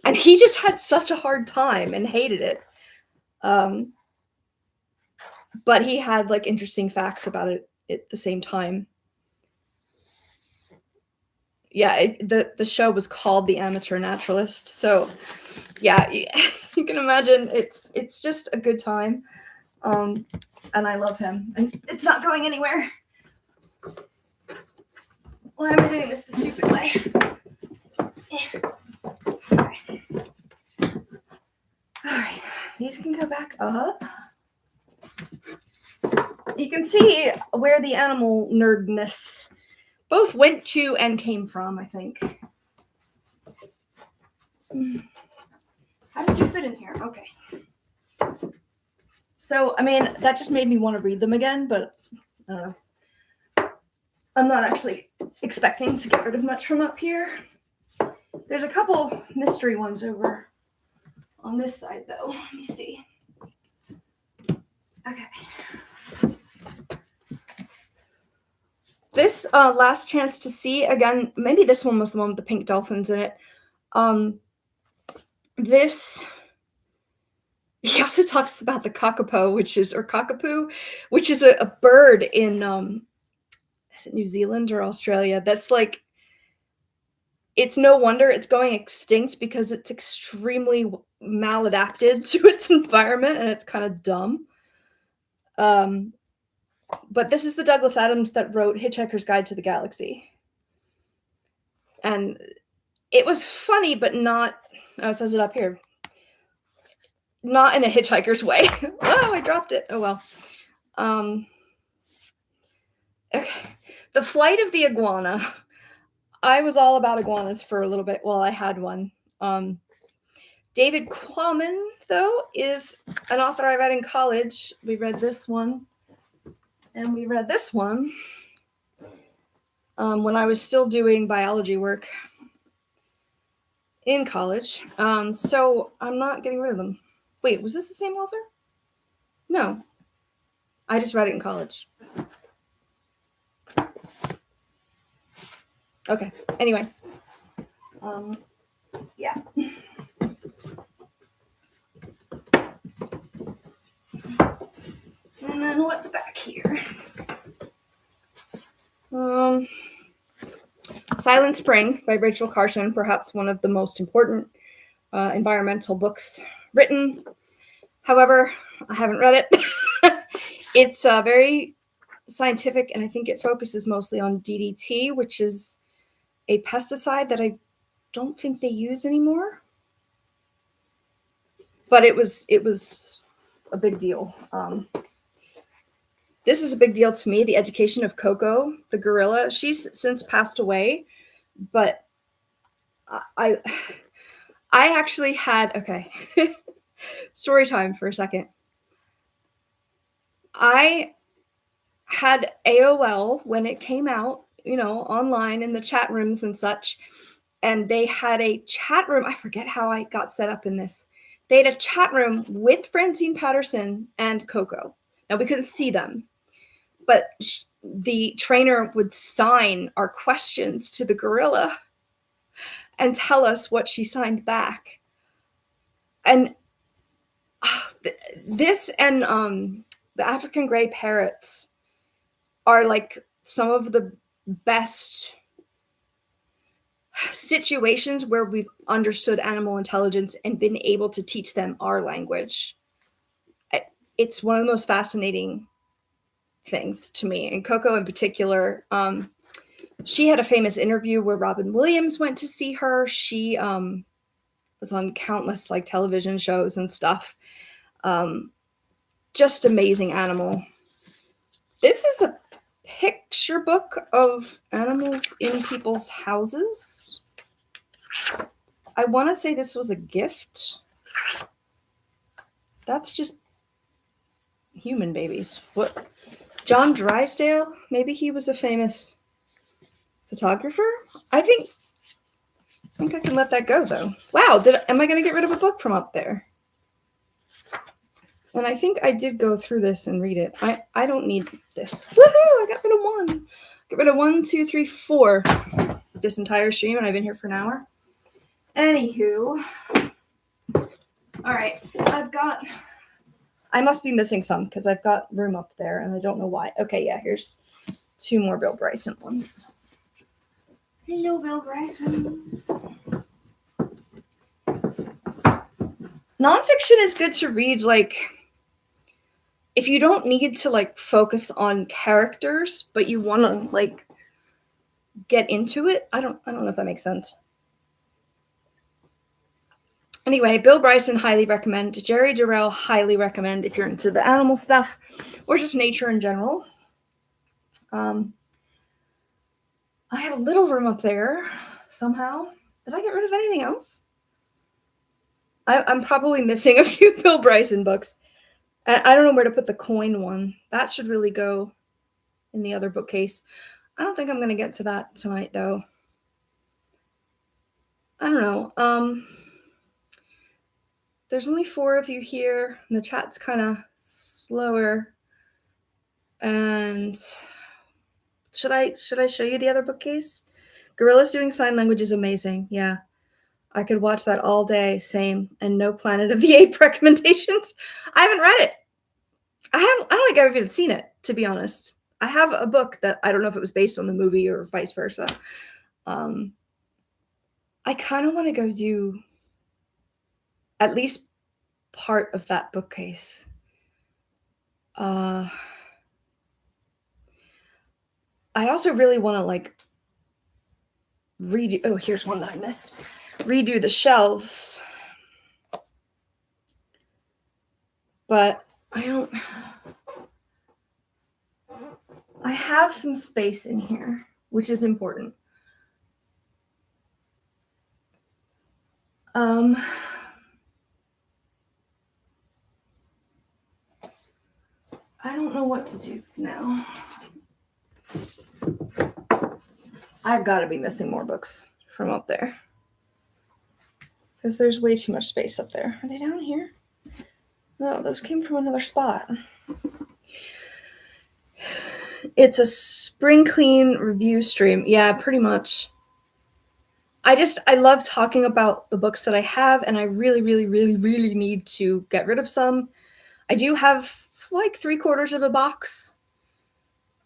and he just had such a hard time and hated it. But he had like interesting facts about it at the same time. Yeah, the show was called The Amateur Naturalist. So yeah, you can imagine it's just a good time. And I love him, and it's not going anywhere. Why am I doing this the stupid way? Okay. All right, these can go back up. You can see where the animal nerdness both went to and came from, I think. How did you fit in here? Okay. So, I mean, that just made me want to read them again, but I don't know. I'm not actually expecting to get rid of much from up here. There's a couple mystery ones over on this side, though. Let me see. Okay. This Last Chance to See, again, maybe this one was the one with the pink dolphins in it. This, he also talks about the kakapo, which is a bird in, is it New Zealand or Australia? That's like, it's no wonder it's going extinct because it's extremely maladapted to its environment and it's kind of dumb. But this is the Douglas Adams that wrote Hitchhiker's Guide to the Galaxy. And it was funny, but not, oh, it says it up here, not in a hitchhiker's way. Oh, I dropped it. Oh, well. Okay. The Flight of the Iguana. I was all about iguanas for a little bit while I had one. David Quammen, though, is an author I read in college. We read this one. And we read this one when I was still doing biology work in college. So I'm not getting rid of them. Wait, was this the same author? No. I just read it in college. Okay. Anyway. Yeah. And then what's back here? Silent Spring by Rachel Carson, perhaps one of the most important environmental books written. However, I haven't read it. It's very scientific, and I think it focuses mostly on DDT, which is a pesticide that I don't think they use anymore. But it was a big deal. This is a big deal to me, the education of Coco, the gorilla. She's since passed away, but I actually had, okay, story time for a second. I had AOL when it came out, online in the chat rooms and such, and they had a chat room. I forget how I got set up in this. They had a chat room with Francine Patterson and Coco. Now, we couldn't see them, but the trainer would sign our questions to the gorilla and tell us what she signed back. And this and the African gray parrots are like some of the best situations where we've understood animal intelligence and been able to teach them our language. It's one of the most fascinating things to me, and Coco in particular. She had a famous interview where Robin Williams went to see her. She was on countless television shows and stuff. Just amazing animal. This is a picture book of animals in people's houses. I want to say this was a gift. That's just human babies. What? John Drysdale? Maybe he was a famous photographer? I think I can let that go, though. Wow, am I going to get rid of a book from up there? And I think I did go through this and read it. I don't need this. Woohoo! I got rid of one. Get rid of 1, 2, 3, 4 this entire stream, and I've been here for an hour. Anywho. Alright. I must be missing some because I've got room up there and I don't know why. Okay, yeah, here's 2 more Bill Bryson ones. Hello, Bill Bryson. Nonfiction is good to read, like, if you don't need to, like, focus on characters, but you want to, like, get into it. I don't know if that makes sense. Anyway, Bill Bryson, highly recommend. Jerry Durrell, highly recommend if you're into the animal stuff or just nature in general. I have a little room up there somehow. Did I get rid of anything else? I'm probably missing a few Bill Bryson books. I don't know where to put the coin one. That should really go in the other bookcase. I don't think I'm going to get to that tonight, though. I don't know. There's only 4 of you here, and the chat's kind of slower. And should I show you the other bookcase? Gorillas Doing Sign Language is amazing. Yeah. I could watch that all day, same, and no Planet of the Apes recommendations. I haven't read it. I don't think I've even seen it, to be honest. I have a book that I don't know if it was based on the movie or vice versa. I kind of want to go do at least part of that bookcase. I also really want to, like, redo. Oh, here's one that I missed. Redo the shelves. But I have some space in here, which is important. I don't know what to do now. I've got to be missing more books from up there. Because there's way too much space up there. Are they down here? No, those came from another spot. It's a spring clean review stream. Yeah, pretty much. I love talking about the books that I have, and I really, really, really, really need to get rid of some. I do have like 3/4 of a box.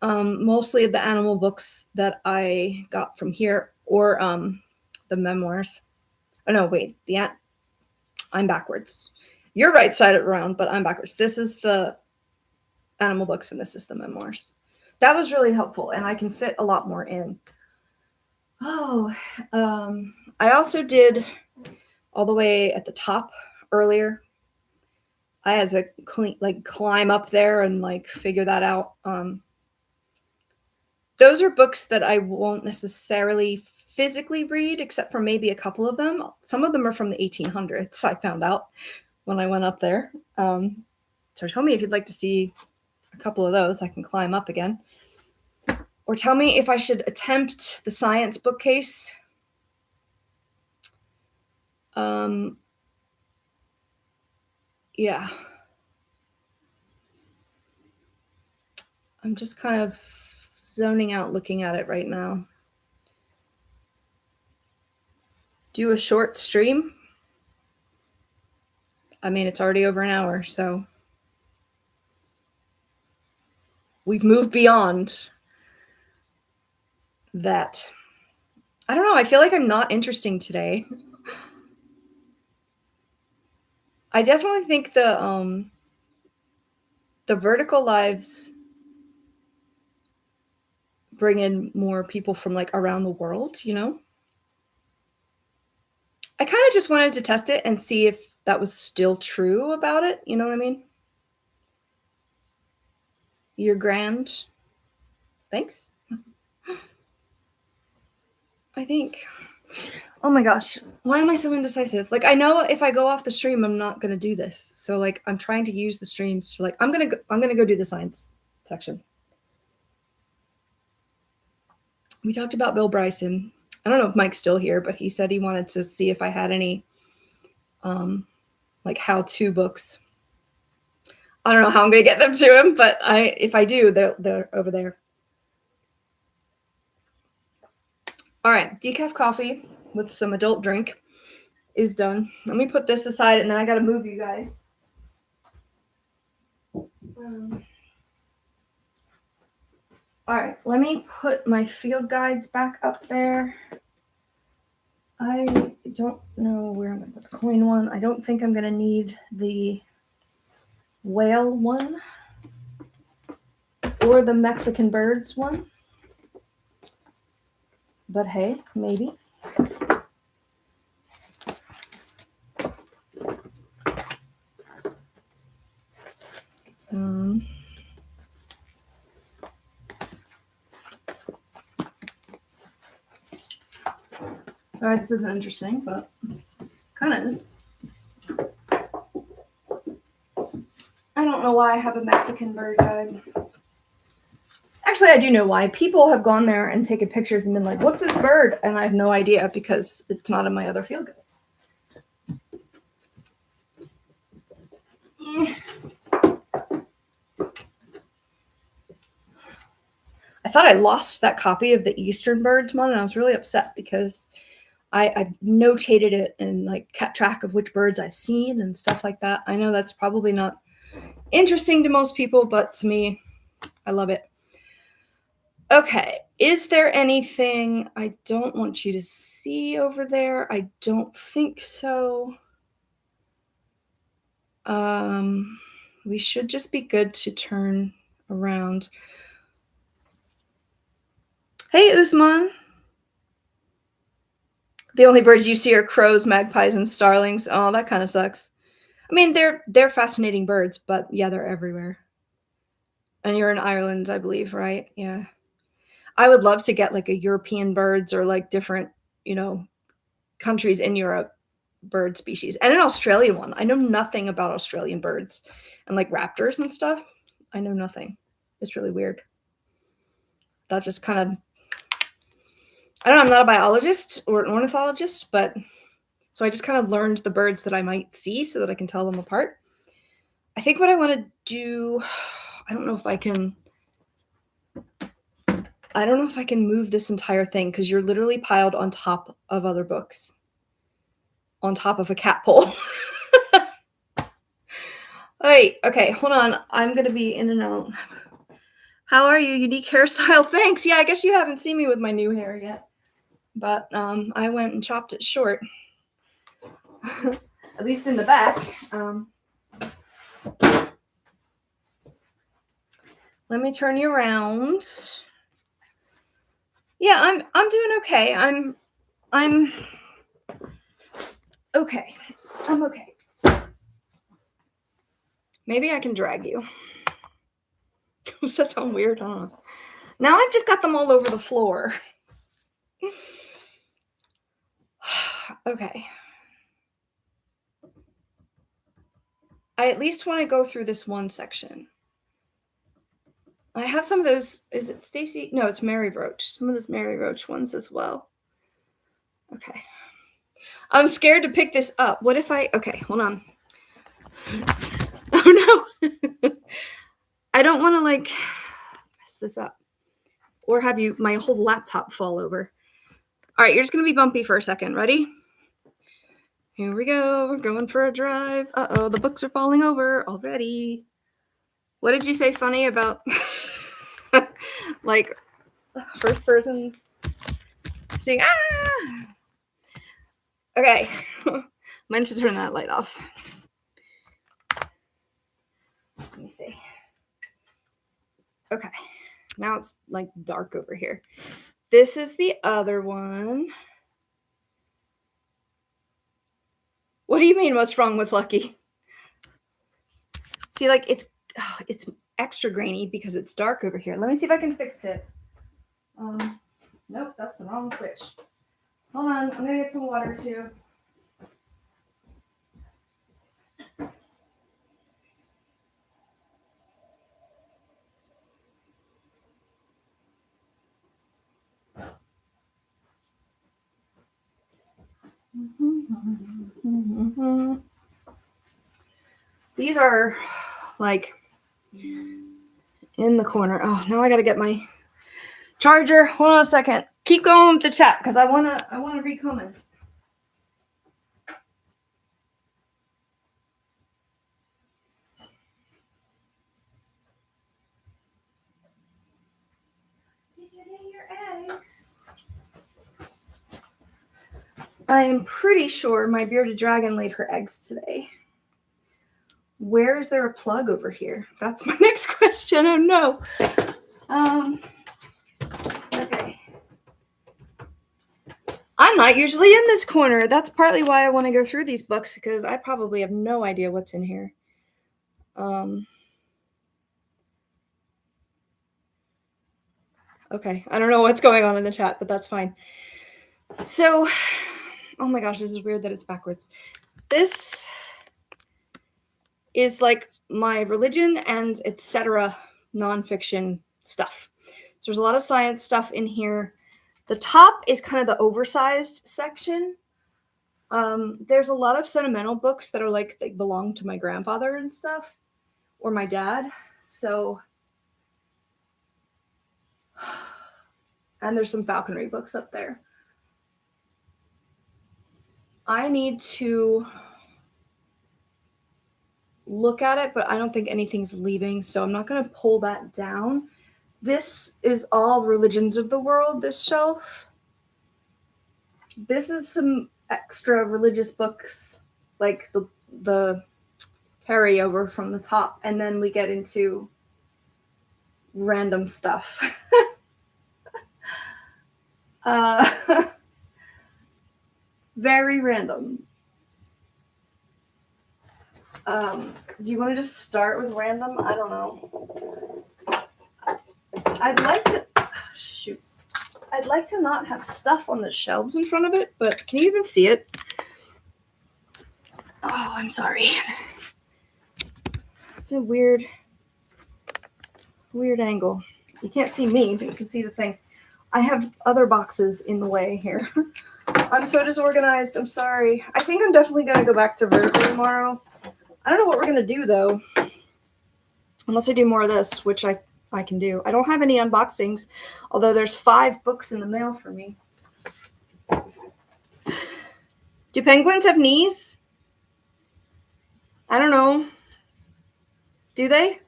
Mostly of the animal books that I got from here, or the memoirs. Oh no, wait, I'm backwards. You're right side around, but I'm backwards. This is the animal books and this is the memoirs. That was really helpful, and I can fit a lot more in. Oh, I also did all the way at the top earlier. I had to climb up there and like figure that out. Those are books that I won't necessarily physically read, except for maybe a couple of them. Some of them are from the 1800s, I found out when I went up there. So tell me if you'd like to see a couple of those. I can climb up again. Or tell me if I should attempt the science bookcase. Yeah. I'm just kind of zoning out looking at it right now. Do a short stream. I mean, it's already over an hour, so we've moved beyond that. I don't know. I feel like I'm not interesting today. I definitely think the vertical lives bring in more people from like around the world, you know? I kind of just wanted to test it and see if that was still true about it. You know what I mean? You're grand. Thanks. I think. Oh my gosh. Why am I so indecisive? Like, I know if I go off the stream, I'm not going to do this. So like, I'm trying to use the streams to like, I'm going to go do the science section. We talked about Bill Bryson. I don't know if Mike's still here, but he said he wanted to see if I had any like how-to books. I don't know how I'm going to get them to him, but if I do, they're over there. All right, decaf coffee with some adult drink is done. Let me put this aside, and then I got to move you guys. All right, let me put my field guides back up there. I don't know where I'm going to put the coin one. I don't think I'm going to need the whale one or the Mexican birds one. But hey, maybe. Sorry, this isn't interesting, but kind of is. I don't know why I have a Mexican bird guide. Actually, I do know why. People have gone there and taken pictures and been like, what's this bird? And I have no idea because it's not in my other field guides. Yeah. I thought I lost that copy of the Eastern Birds one, and I was really upset because I've notated it and like kept track of which birds I've seen and stuff like that. I know that's probably not interesting to most people, but to me, I love it. Okay, is there anything I don't want you to see over there? I don't think so. We should just be good to turn around. Hey, Usman. The only birds you see are crows, magpies, and starlings. Oh, that kind of sucks. I mean, they're fascinating birds, but yeah, they're everywhere. And you're in Ireland, I believe, right? Yeah. I would love to get like a European birds or like different, countries in Europe bird species and an Australian one. I know nothing about Australian birds and like raptors and stuff. I know nothing. It's really weird. That just kind of, I don't know, I'm not a biologist or an ornithologist, but so I just kind of learned the birds that I might see so that I can tell them apart. I think what I want to do, I don't know if I can move this entire thing because you're literally piled on top of other books, on top of a cat pole. Wait, okay, hold on. I'm going to be in and out. How are you? Unique hairstyle. Thanks. Yeah, I guess you haven't seen me with my new hair yet. But I went and chopped it short. At least in the back. Let me turn you around. Yeah, I'm doing okay. I'm okay. I'm okay. Maybe I can drag you. Does that sound weird? I don't know. Now I've just got them all over the floor. Okay. I at least want to go through this one section. I have some of those. Is it Stacy? No, it's Mary Roach. Some of those Mary Roach ones as well. Okay. I'm scared to pick this up. What if I... Okay, hold on. Oh, no. I don't want to, like, mess this up. Or have my whole laptop fall over. All right, you're just going to be bumpy for a second. Ready? Here we go. We're going for a drive. Uh-oh, the books are falling over already. What did you say funny about, like, first person seeing, ah! Okay. Might have to turn that light off. Let me see. Okay. Now it's, like, dark over here. This is the other one. What do you mean, what's wrong with Lucky? See, like, it's extra grainy because it's dark over here. Let me see if I can fix it. Nope, that's the wrong switch. Hold on, I'm gonna get some water too. These are like in the corner. Oh, now I gotta get my charger. Hold on a second. Keep going with the chat because I wanna read comments. These are your eggs. I am pretty sure my bearded dragon laid her eggs today. Where is there a plug over here? That's my next question. Oh no. Okay. I'm not usually in this corner. That's partly why I want to go through these books because I probably have no idea what's in here. Okay, I don't know what's going on in the chat, but that's fine. So, oh my gosh, this is weird that it's backwards. This is like my religion and etc. nonfiction stuff. So there's a lot of science stuff in here. The top is kind of the oversized section. There's a lot of sentimental books that are like they belong to my grandfather and stuff, or my dad. So, and there's some Falconry books up there. I need to look at it, but I don't think anything's leaving, so I'm not going to pull that down. This is all religions of the world, this shelf. This is some extra religious books, like the carryover from the top, and then we get into random stuff. Very random. Do you want to just start with random? I don't know. I'd like to... Oh, shoot. I'd like to not have stuff on the shelves in front of it, but can you even see it? Oh, I'm sorry. It's a weird angle. You can't see me, but you can see the thing. I have other boxes in the way here. I'm so disorganized. I'm sorry. I think I'm definitely going to go back to vertical tomorrow. I don't know what we're going to do, though. Unless I do more of this, which I can do. I don't have any unboxings, although there's 5 books in the mail for me. Do penguins have knees? I don't know. Do they?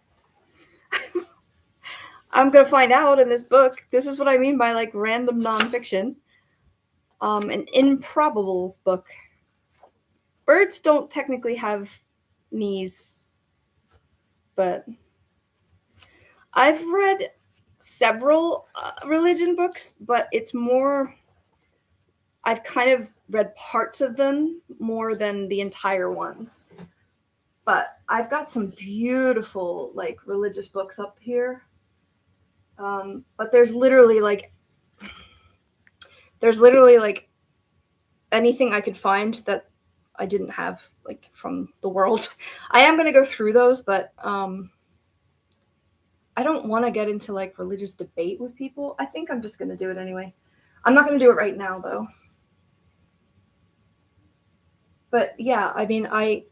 I'm going to find out in this book. This is what I mean by like random nonfiction. An improbables book. Birds don't technically have knees, but I've read several religion books, but it's more, I've kind of read parts of them more than the entire ones. But I've got some beautiful like religious books up here. But there's literally like anything I could find that I didn't have like from the world. I am going to go through those, but I don't want to get into like religious debate with people. I think I'm just going to do it anyway. I'm not going to do it right now though. But yeah, I mean, I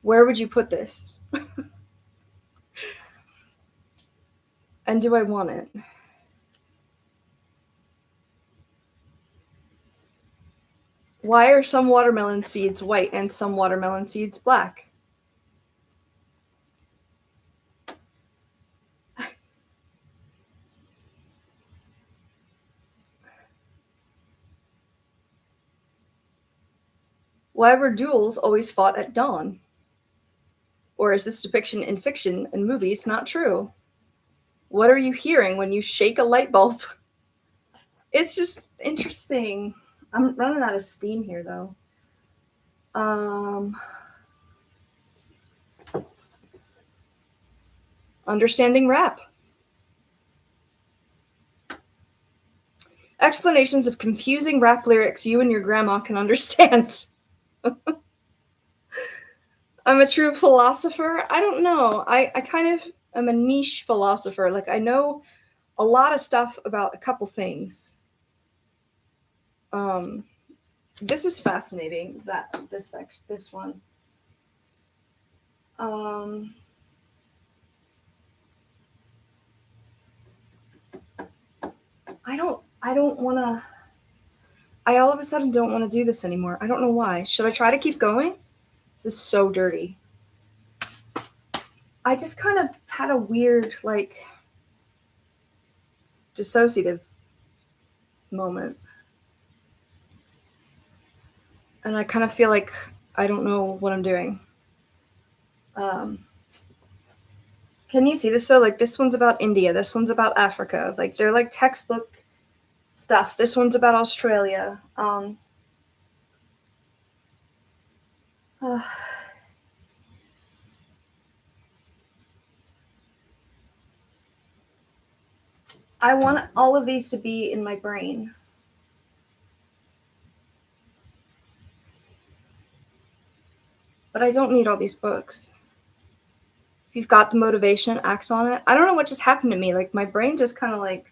where would you put this? And do I want it? Why are some watermelon seeds white and some watermelon seeds black? Why were duels always fought at dawn? Or is this depiction in fiction and movies not true? What are you hearing when you shake a light bulb? It's just interesting. I'm running out of steam here, though. Understanding rap. Explanations of confusing rap lyrics you and your grandma can understand. I'm a true philosopher. I don't know. I kind of am a niche philosopher. Like, I know a lot of stuff about a couple things. This is fascinating, this one. I don't want to, I all of a sudden don't want to do this anymore. I don't know why. Should I try to keep going? This is so dirty. I just kind of had a weird, like, dissociative moment. And I kind of feel like I don't know what I'm doing. Can you see this? So, like, this one's about India. This one's about Africa. Like, they're like textbook stuff. This one's about Australia. I want all of these to be in my brain. But I don't need all these books. If you've got the motivation, act on it. I don't know what just happened to me. Like, my brain just kind of, like,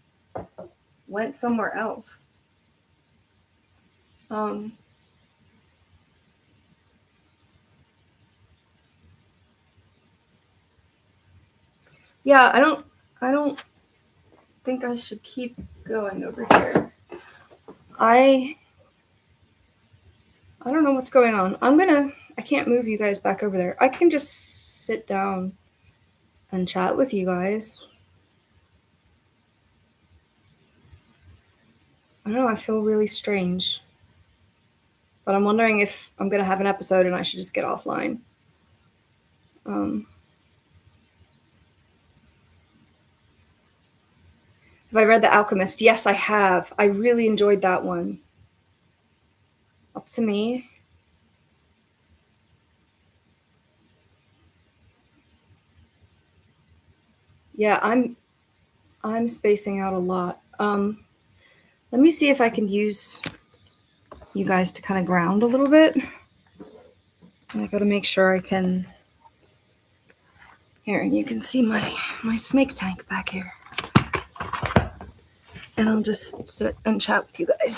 went somewhere else. Yeah, I don't think I should keep going over here. I don't know what's going on. I can't move you guys back over there. I can just sit down and chat with you guys. I don't know, I feel really strange. But I'm wondering if I'm going to have an episode and I should just get offline. Have I read The Alchemist? Yes, I have. I really enjoyed that one. Up to me. Yeah, I'm spacing out a lot. Let me see if I can use you guys to kind of ground a little bit. I gotta make sure I can. Here, you can see my snake tank back here. And I'll just sit and chat with you guys.